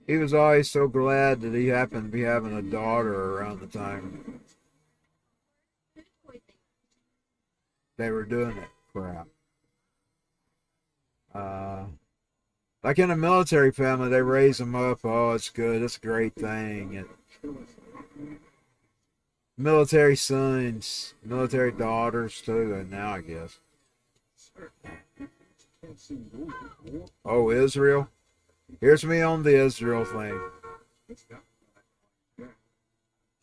He was always so glad that he happened to be having a daughter around the time they were doing that crap. Like in a military family, they raise them up. Oh, it's good. It's a great thing. And military sons, military daughters too, and now I guess. Oh, Israel. Here's me on the Israel thing.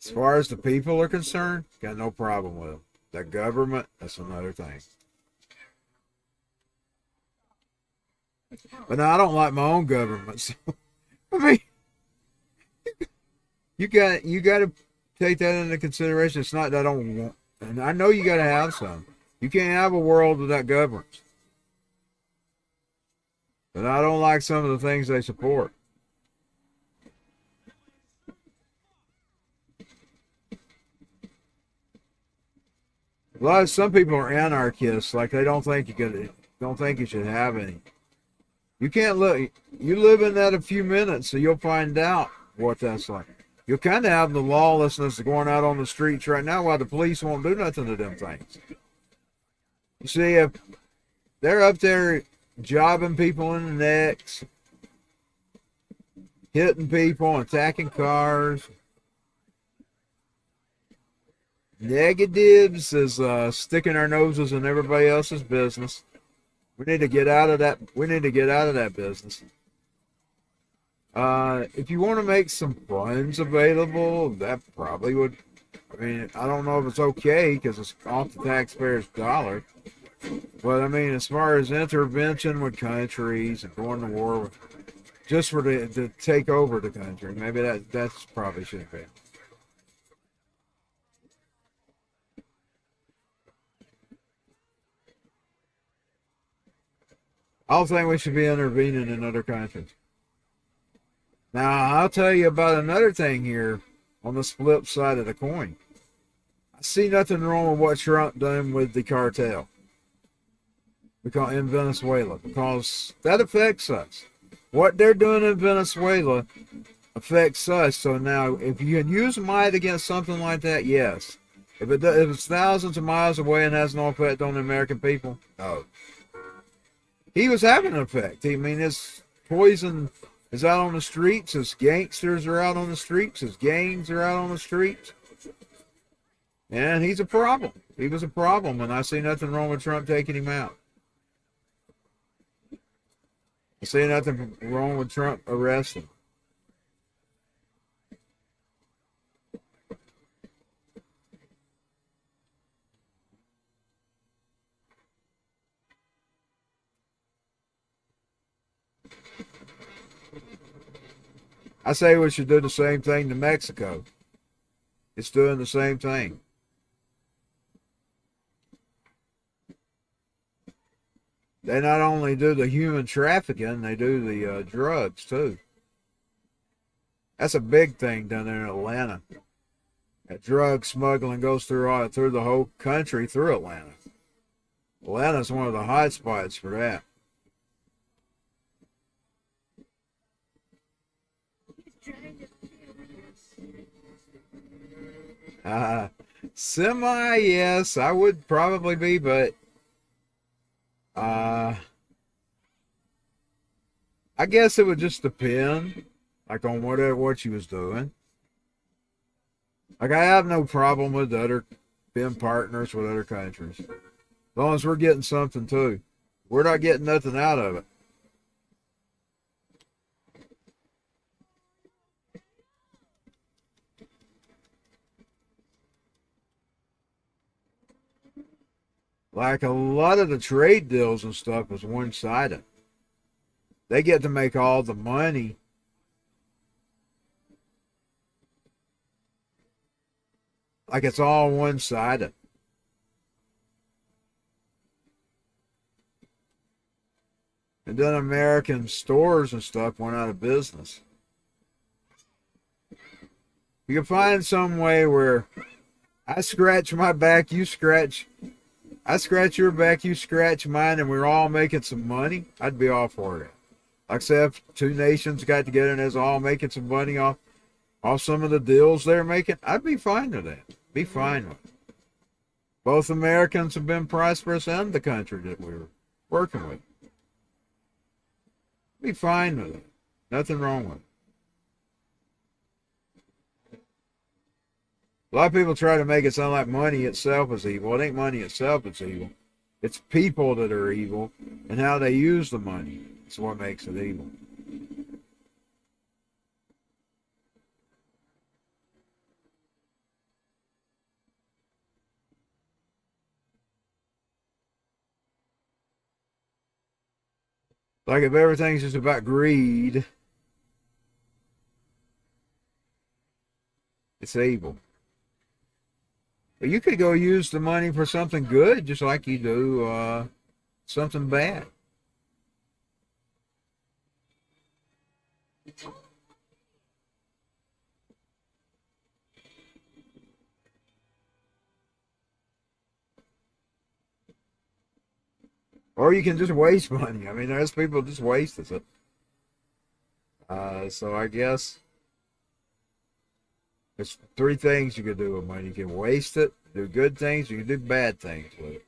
As far as the people are concerned, got no problem with them. The government, that's another thing. But now I don't like my own government. So, I mean, you got to take that into consideration. It's not that I don't want, and I know you got to have some. You can't have a world without governments. But I don't like some of the things they support. Some people are anarchists, like they don't think you should have any. You can't look. You live in that a few minutes, so you'll find out what that's like. You'll kind of have the lawlessness going out on the streets right now, while the police won't do nothing to them things. You see, if they're up there jobbing people in the necks, hitting people, attacking cars. Negatives is sticking our noses in everybody else's business. We need to get out of that. We need to get out of that business. If you want to make some funds available, that probably would. I mean, I don't know if it's okay because it's off the taxpayers' dollar. But I mean, as far as intervention with countries and going to war with, just for to take over the country, maybe that's probably shouldn't be. I don't think we should be intervening in other countries. Now, I'll tell you about another thing here on the flip side of the coin. I see nothing wrong with what Trump done with the cartel in Venezuela, because that affects us. What they're doing in Venezuela affects us. So now, if you can use might against something like that, yes. If it's thousands of miles away and has no effect on the American people, no. He was having an effect. I mean, his poison is out on the streets. His gangsters are out on the streets. His gangs are out on the streets. And he's a problem. He was a problem, and I see nothing wrong with Trump taking him out. I see nothing wrong with Trump arresting. I say we should do the same thing to Mexico. It's doing the same thing. They not only do the human trafficking, they do the drugs too. That's a big thing down there in Atlanta. That drug smuggling goes through the whole country through Atlanta. Atlanta's one of the hot spots for that. Semi, yes, I would probably be, but I guess it would just depend, like on what she was doing. Like I have no problem with being partners with other countries, as long as we're getting something too. We're not getting nothing out of it. Like a lot of the trade deals and stuff is one-sided. They get to make all the money. Like it's all one-sided. And then American stores and stuff went out of business. You can find some way where I scratch my back, I scratch your back, you scratch mine, and we're all making some money, I'd be all for it. Like I said, if two nations got together and is all making some money off some of the deals they're making, I'd be fine with that. Be fine with it. Both Americans have been prosperous and the country that we were working with. Be fine with it. Nothing wrong with it. A lot of people try to make it sound like money itself is evil. It ain't money itself that's evil. It's people that are evil and how they use the money. That's what makes it evil. Like if everything's just about greed, it's evil. But you could go use the money for something good, just like you do something bad. Or you can just waste money. I mean, there's people just waste it. So I guess there's three things you can do with money. You can waste it, do good things, you can do bad things with it.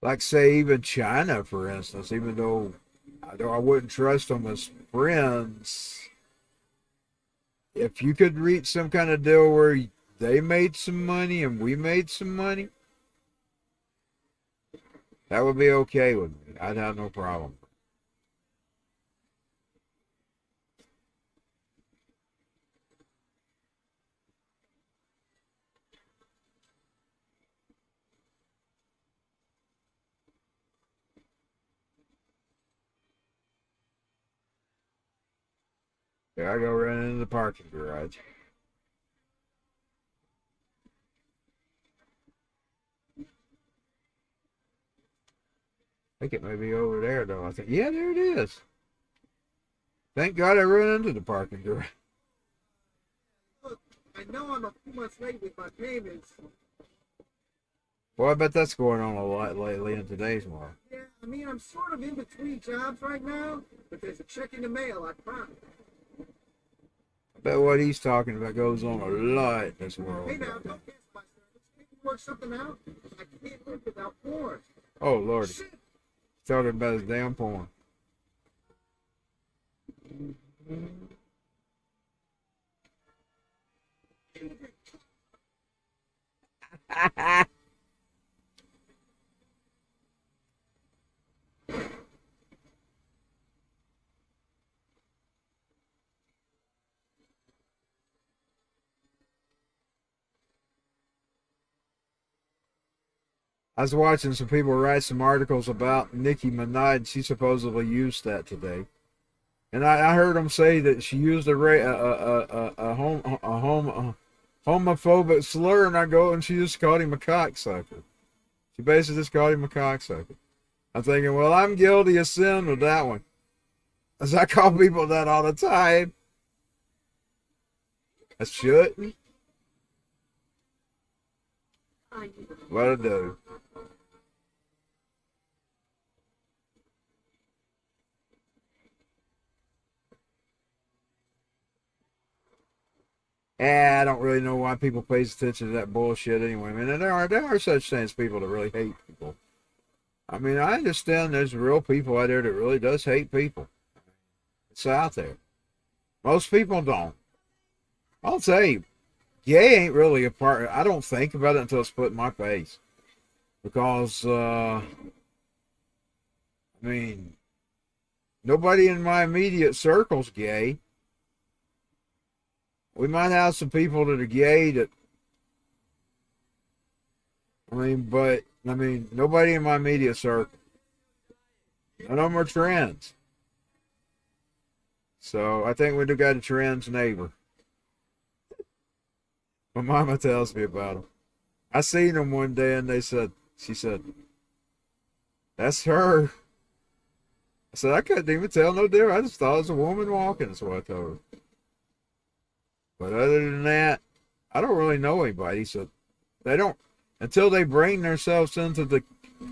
Like say even China, for instance, even though I wouldn't trust them as friends, if you could reach some kind of deal where they made some money and we made some money, that would be okay with me. I'd have no problem. There I go running into the parking garage. I think it may be over there, though. I think, yeah, there it is. Thank God I ran into the parking garage. Look, I know I'm a few months late with my payments. Well, I bet that's going on a lot lately in today's world. Yeah, I mean, I'm sort of in between jobs right now, but there's a check in the mail, I promise. I bet what he's talking about goes on a lot in this world. Hey, now, don't guess my service. Maybe work something out. I can't live without porn. Oh, Lord. Shit. He's talking about his damn porn. I was watching some people write some articles about Nicki Minaj. She supposedly used that today, and I heard them say that she used a homophobic slur, and I go, and she just called him a cocksucker. She basically just called him a cocksucker. I'm thinking, well, I'm guilty of sin with that one, as I call people that all the time. I shouldn't. What I do. I don't really know why people pays attention to that bullshit anyway. I mean, there are such things, people that really hate people. I mean, I understand there's real people out there that really does hate people. It's out there. Most people don't. I'll tell you, gay ain't really a part. I don't think about it until it's put in my face. Because, I mean, nobody in my immediate circle's gay. We might have some people that are gay that, but nobody in my immediate circle. None of them are trans. So I think we do got a trans neighbor. My mama tells me about him. I seen them one day and she said, that's her. I said, I couldn't even tell no difference. I just thought it was a woman walking. That's what I told her. But other than that, I don't really know anybody. So they don't, until they bring themselves into the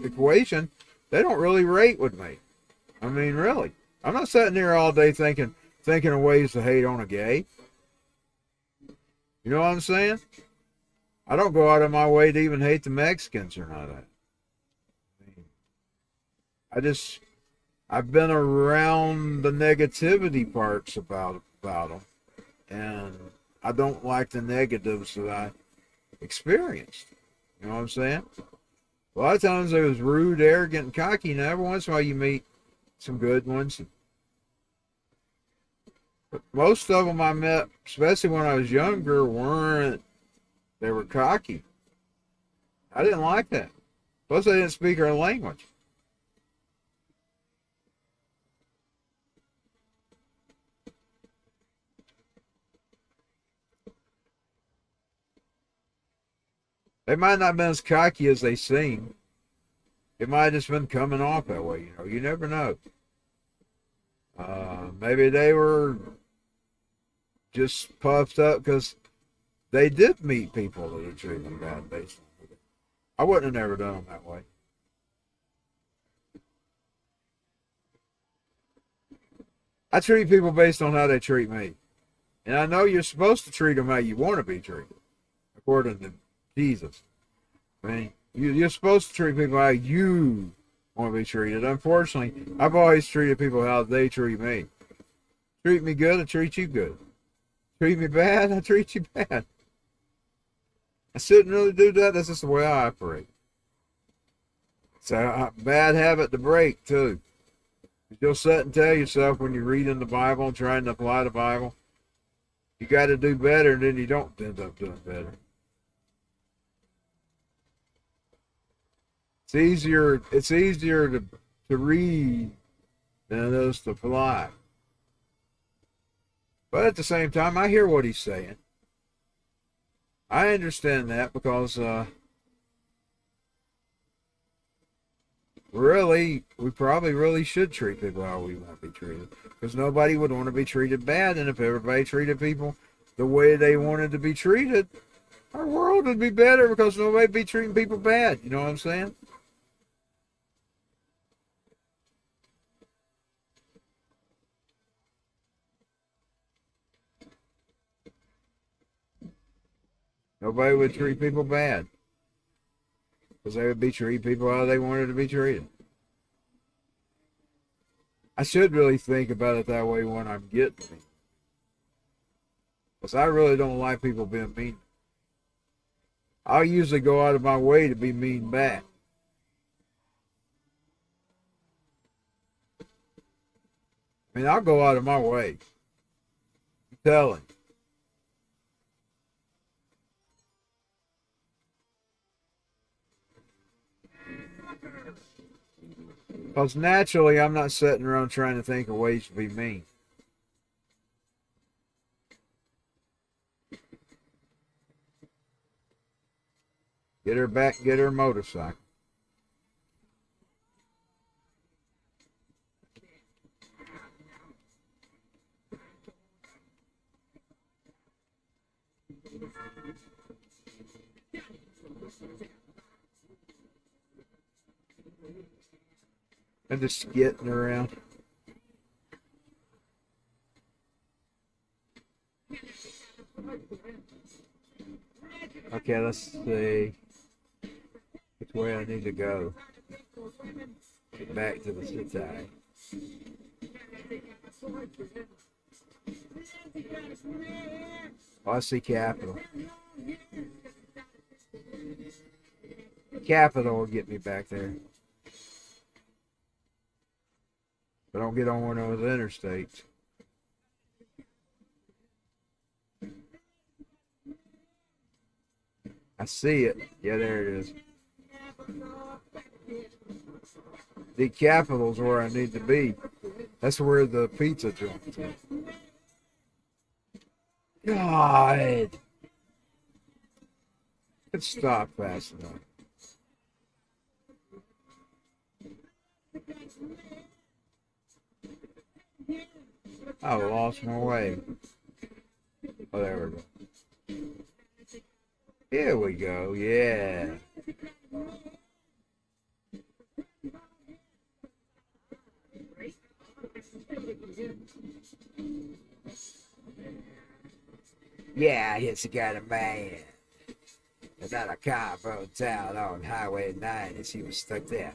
equation, they don't really rate with me. I mean, really. I'm not sitting there all day thinking of ways to hate on a gay. You know what I'm saying? I don't go out of my way to even hate the Mexicans or not that. I've been around the negativity parts about them, and I don't like the negatives that I experienced. You know what I'm saying? A lot of times they was rude, arrogant, and cocky, and every once in a while you meet some good ones. But most of them I met, especially when I was younger, they were cocky. I didn't like that. Plus they didn't speak our language. They might not have been as cocky as they seem. It might have just been coming off that way, you know. You never know. Maybe they were just puffed up because they did meet people that had treated them bad, basically. I wouldn't have never done them that way. I treat people based on how they treat me. And I know you're supposed to treat them how you want to be treated, according to Jesus. I mean, you're supposed to treat people how you want to be treated. Unfortunately, I've always treated people how they treat me. Treat me good, I treat you good. Treat me bad, I treat you bad. I shouldn't really do that. That's just the way I operate. It's a bad habit to break, too. You'll sit and tell yourself when you're reading the Bible and trying to apply the Bible, you got to do better, and then you don't end up doing better. It's easier to read than it is to apply. But at the same time, I hear what he's saying. I understand that because we probably really should treat people how we want to be treated. Because nobody would want to be treated bad, and if everybody treated people the way they wanted to be treated, our world would be better because nobody would be treating people bad. You know what I'm saying? Nobody would treat people bad because they would be treating people how they wanted to be treated. I should really think about it that way when I'm getting mean. Because I really don't like people being mean. I'll usually go out of my way to be mean back. I mean, I'll go out of my way. I'm telling you. Because naturally, I'm not sitting around trying to think of ways to be mean. Get her back, get her motorcycle. I'm just getting around. Okay, let's see which way I need to go. Get back to the city. Oh, I see Capitol. Capitol will get me back there. But I don't get on one of those interstates. I see it. Yeah, there it is. The Capitol's where I need to be. That's where the pizza joint is. God. It stopped fast enough. I lost my way. Oh, there we go. Here we go, yeah. Yeah, it's got a man. Another car broke down on Highway 9 and she was stuck there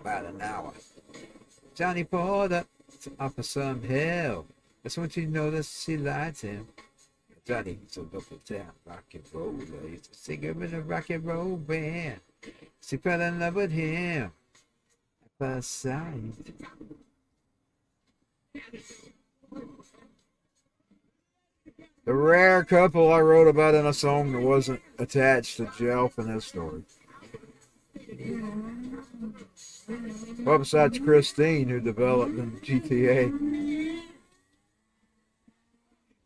about an hour. Johnny pulled up off of some hill. That's when she noticed she lied to him. Johnny used to look at town, rock and roll. He used to sing him in a rock and roll band. She fell in love with him at first sight. The rare couple I wrote about in a song that wasn't attached to Jelf and his story. Well, besides Christine, who developed in GTA.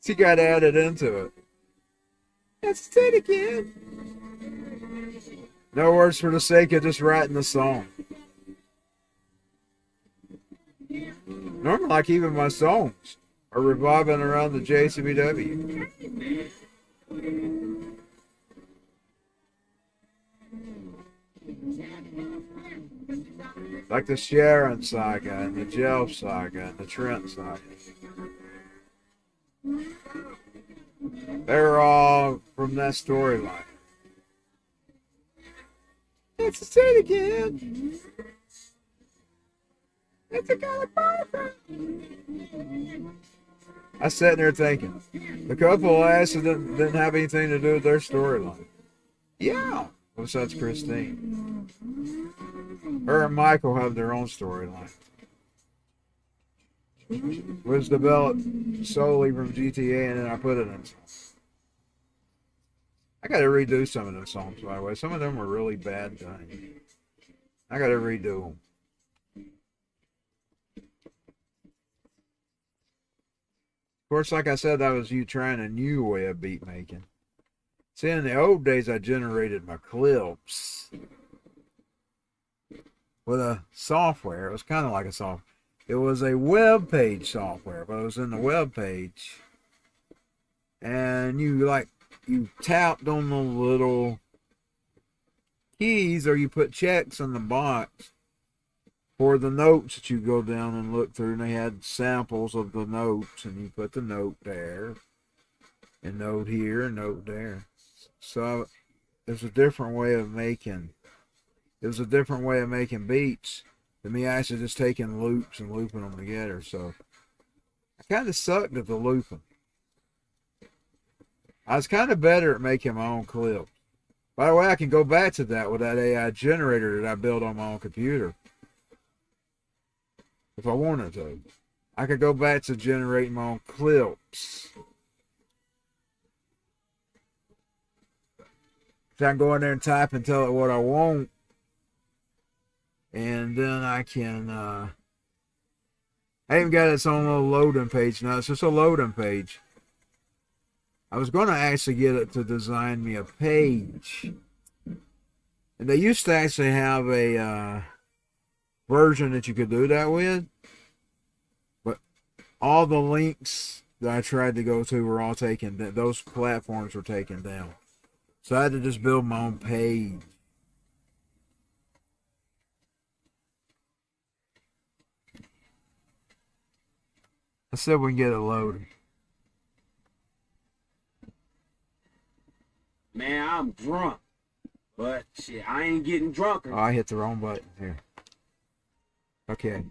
She got added into it. That's it again. No words for the sake of just writing the song. Normally, like even my songs are revolving around the JCBW. Like the Sharon saga and the Jelf saga and the Trent saga. They're all from that storyline. It's the same again. It's a kind of perfect. I sat there thinking, the couple I asked didn't have anything to do with their storyline. Yeah, besides Christine. Her and Michael have their own storyline. Was developed solely from GTA, and then I put it in. I got to redo some of them songs, by the way. Some of them were really bad done. I got to redo them. Of course, like I said, that was you trying a new way of beat making. See, in the old days, I generated my clips with a software. It was kind of like a software. It was a web page software, but it was in the web page. And you tapped on the little keys, or you put checks in the box for the notes that you go down and look through, and they had samples of the notes, and you put the note there, and note here, and note there. So there's a different way of making. It was a different way of making beats than me actually just taking loops and looping them together. So I kind of sucked at the looping. I was kind of better at making my own clips. By the way, I can go back to that with that AI generator that I built on my own computer. If I wanted to. I could go back to generating my own clips. So I can go in there and type and tell it what I want. And then I can, I even got its own little loading page now. It's just a loading page. I was going to actually get it to design me a page. And they used to actually have a version that you could do that with. But all the links that I tried to go to were all taken down. Those platforms were taken down. So I had to just build my own page. I said we can get it loaded. Man, I'm drunk. But shit, I ain't getting drunker. Oh, I hit the wrong button here. Okay.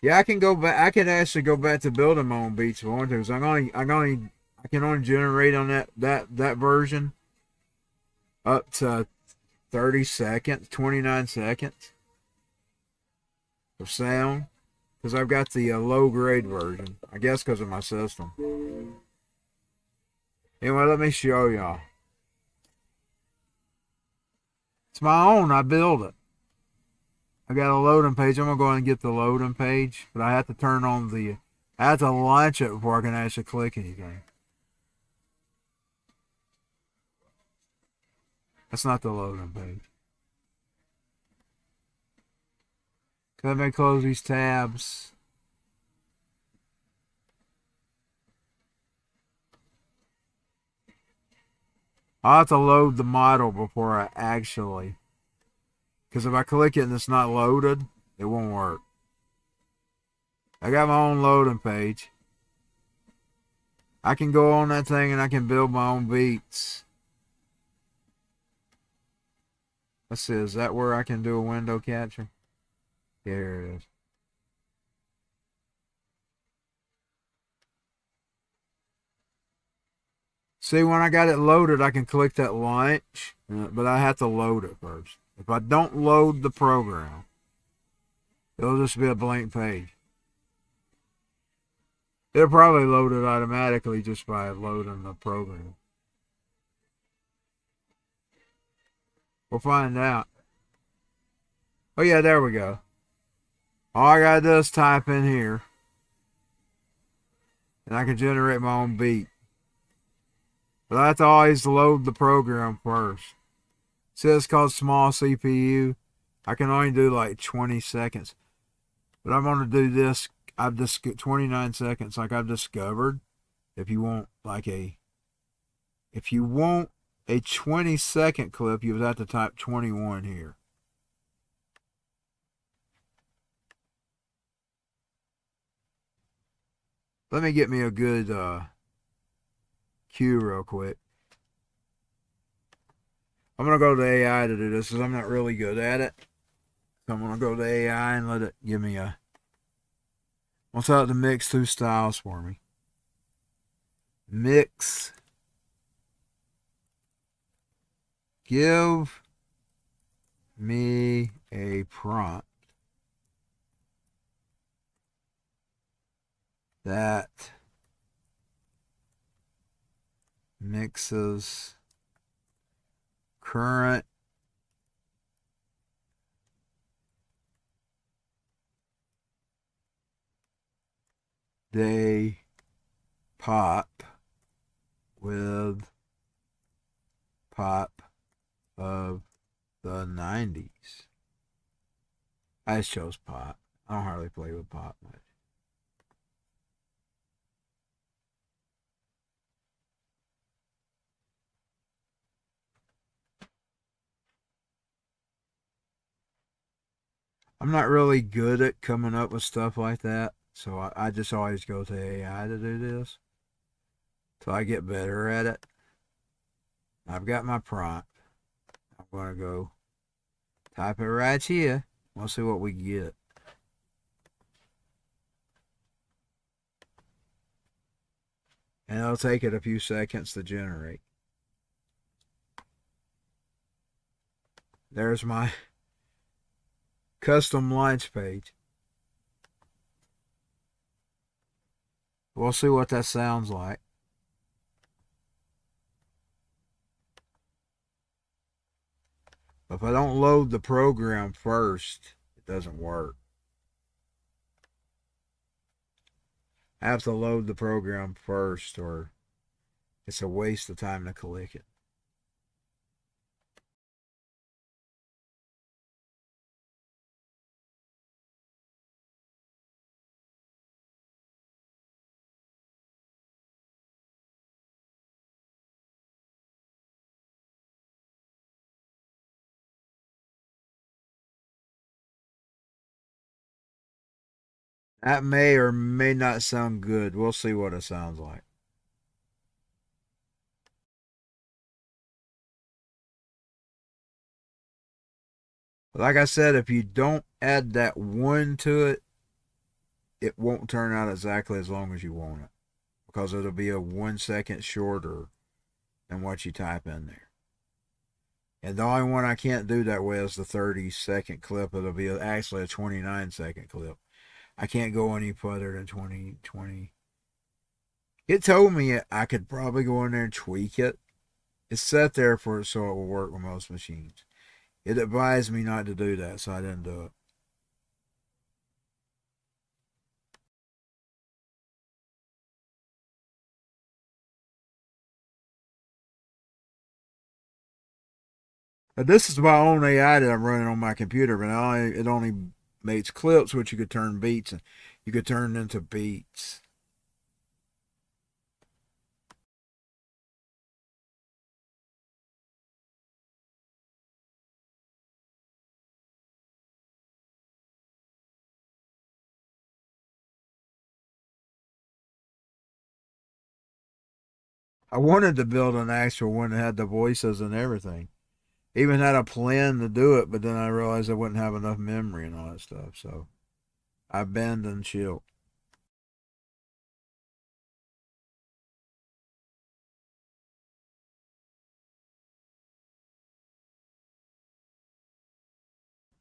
Yeah, I can go back. I could actually go back to building my own beats if I want to. Cause I can only generate on that version up to 30 seconds, 29 seconds of sound. Because I've got the low grade version. I guess because of my system. Anyway, let me show y'all. It's my own. I built it. I got a loading page. I'm going to go ahead and get the loading page. But I have to turn on the... I have to launch it before I can actually click anything. That's not the loading page. Let me close these tabs. I'll have to load the model before I actually... Because if I click it and it's not loaded, it won't work. I got my own loading page. I can go on that thing and I can build my own beats. Let's see, is that where I can do a window capture? Yeah, here it is. See, when I got it loaded, I can click that launch, but I have to load it first. If I don't load the program, it'll just be a blank page. It'll probably load it automatically just by loading the program. We'll find out. Oh yeah, there we go. All I gotta do is type in here, and I can generate my own beat. But I have to always load the program first. See, it's called small CPU. I can only do like 20 seconds. But I'm going to do this. I've just 29 seconds, like I've discovered. If you want a 20-second clip, you would have to type 21 here. Let me get me a good cue real quick. I'm going to go to AI to do this because I'm not really good at it. So I'm going to go to AI and let it give me a... I'll tell it to mix two styles for me. Mix. Give me a prompt that mixes current day pop with pop of the 90s. I just chose pop. I don't hardly play with pop much. I'm not really good at coming up with stuff like that, so I just always go to AI to do this. So I get better at it. I've got my prompt. I'm going to go type it right here. We'll see what we get. And it'll take it a few seconds to generate. There's my custom launch page. We'll see what that sounds like. If I don't load the program first, it doesn't work. I have to load the program first or it's a waste of time to click it. That may or may not sound good. We'll see what it sounds like. Like I said, if you don't add that one to it, it won't turn out exactly as long as you want it. Because it'll be a 1 second shorter than what you type in there. And the only one I can't do that with is the 30-second clip. It'll be actually a 29-second clip. I can't go any further than 20. It told me I could probably go in there and tweak it. It's set there for so it will work with most machines. It advised me not to do that, so I didn't do it. This is my own AI that I'm running on my computer, but it only makes clips, which you could turn beats, and you could turn into beats. I wanted to build an actual one that had the voices and everything. Even had a plan to do it, but then I realized I wouldn't have enough memory and all that stuff, so I abandoned ship.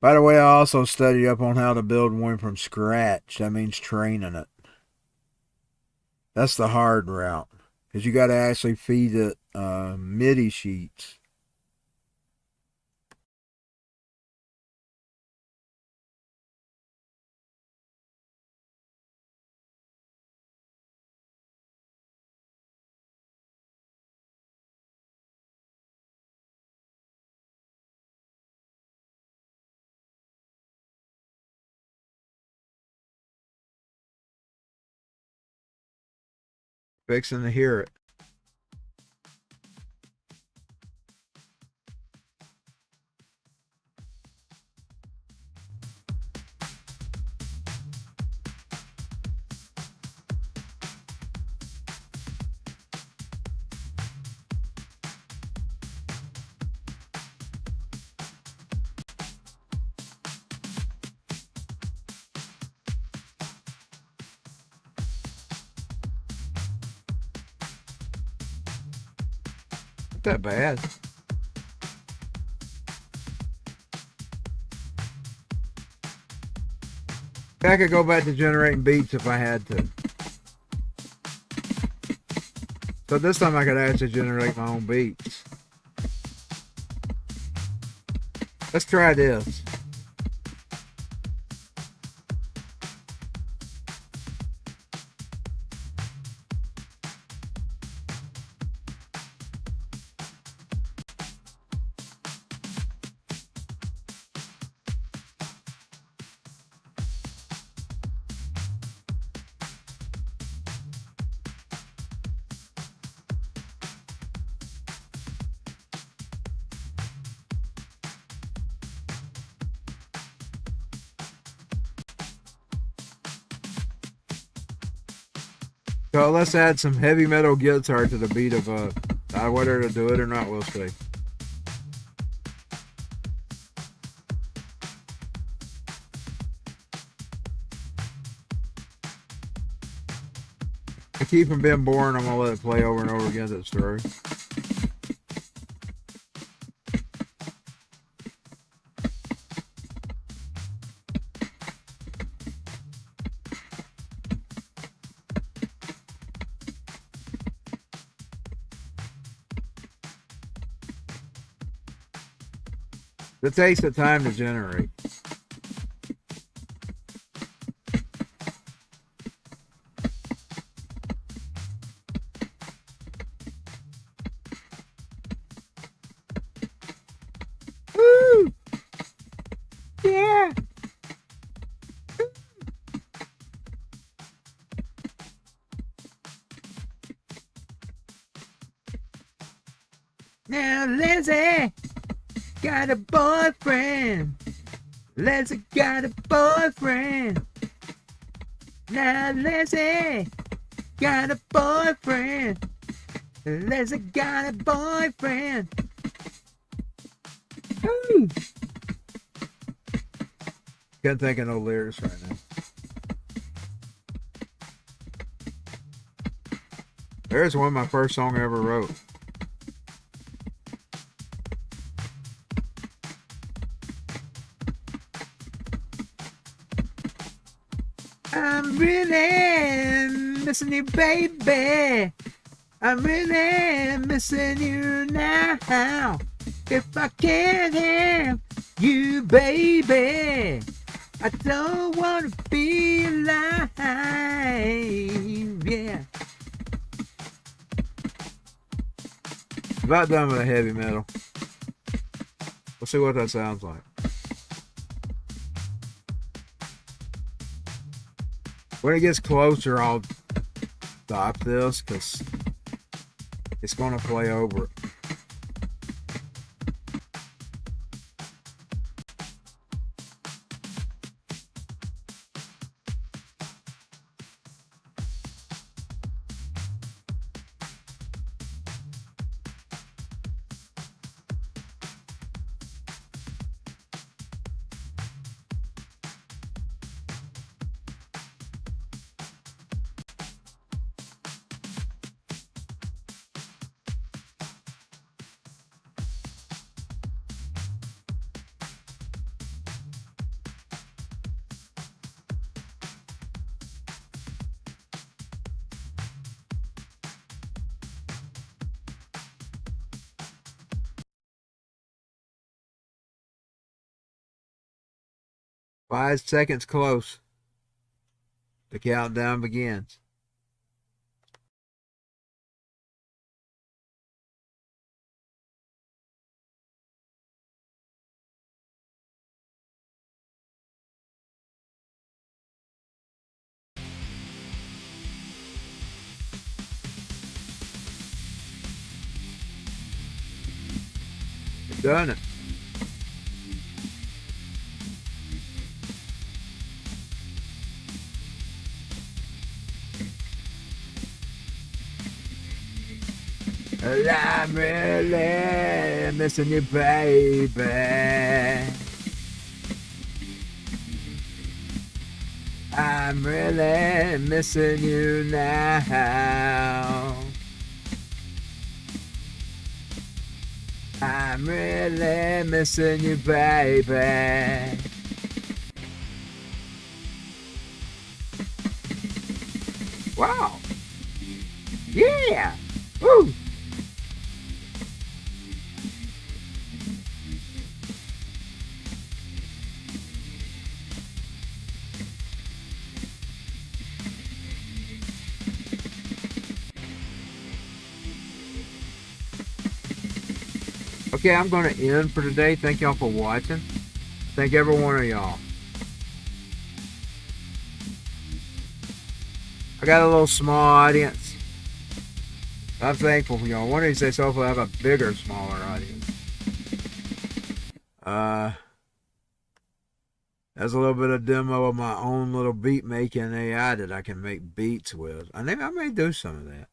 By the way, I also studied up on how to build one from scratch. That means training it. That's the hard route, because you got to actually feed it MIDI sheets. Fixing to hear it. Not that bad. I could go back to generating beats if I had to. So this time I could actually generate my own beats. Let's try this. So let's add some heavy metal guitar to the beat of whether to do it or not, we'll see. To keep from being boring, I'm gonna let it play over and over again to it's through. It takes the time to generate. Woo! Yeah! Now, Lizzie got a boyfriend. Leslie got a boyfriend. Now Leslie got a boyfriend. Leslie got a boyfriend. Woo! Can't think of no lyrics right now. There's one of my first song I ever wrote. I'm really missing you, baby. I'm really missing you now. If I can't have you, baby, I don't want to be alive. Yeah. About done with the heavy metal. Let's see what that sounds like. When it gets closer, I'll stop this because it's going to play over it. Five seconds close. The countdown begins. Done it. I'm really missing you, baby. I'm really missing you now. I'm really missing you, baby. Wow. Yeah. Woo. Okay, I'm going to end for today. Thank y'all for watching. Thank every one of y'all. I got a little small audience. I'm thankful for y'all. One of these days, hopefully I have a bigger, smaller audience. That's a little bit of demo of my own little beat making AI that I can make beats with. I think I may do some of that.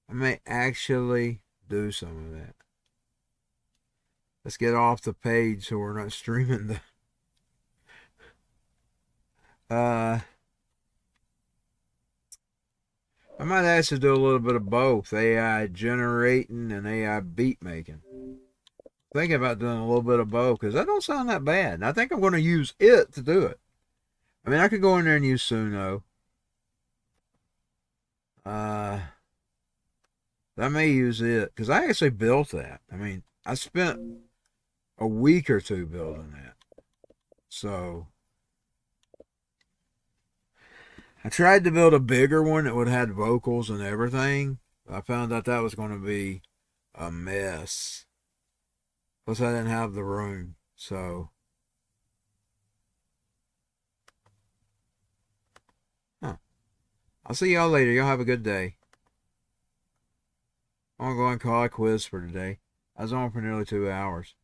I may actually do some of that. Let's get off the page so we're not streaming the... I might actually do a little bit of both. AI generating and AI beat making. Thinking about doing a little bit of both because that don't sound that bad. And I think I'm going to use it to do it. I mean, I could go in there and use Suno. I may use it because I actually built that. I mean, I spent a week or two building that. So I tried to build a bigger one that would have vocals and everything. I found out that was going to be a mess. Plus I didn't have the room. So I'll see y'all later. Y'all have a good day. I'm going to go and call a quiz for today. I was on for nearly 2 hours.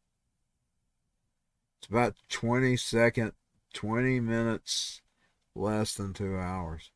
It's about 20 minutes less than 2 hours.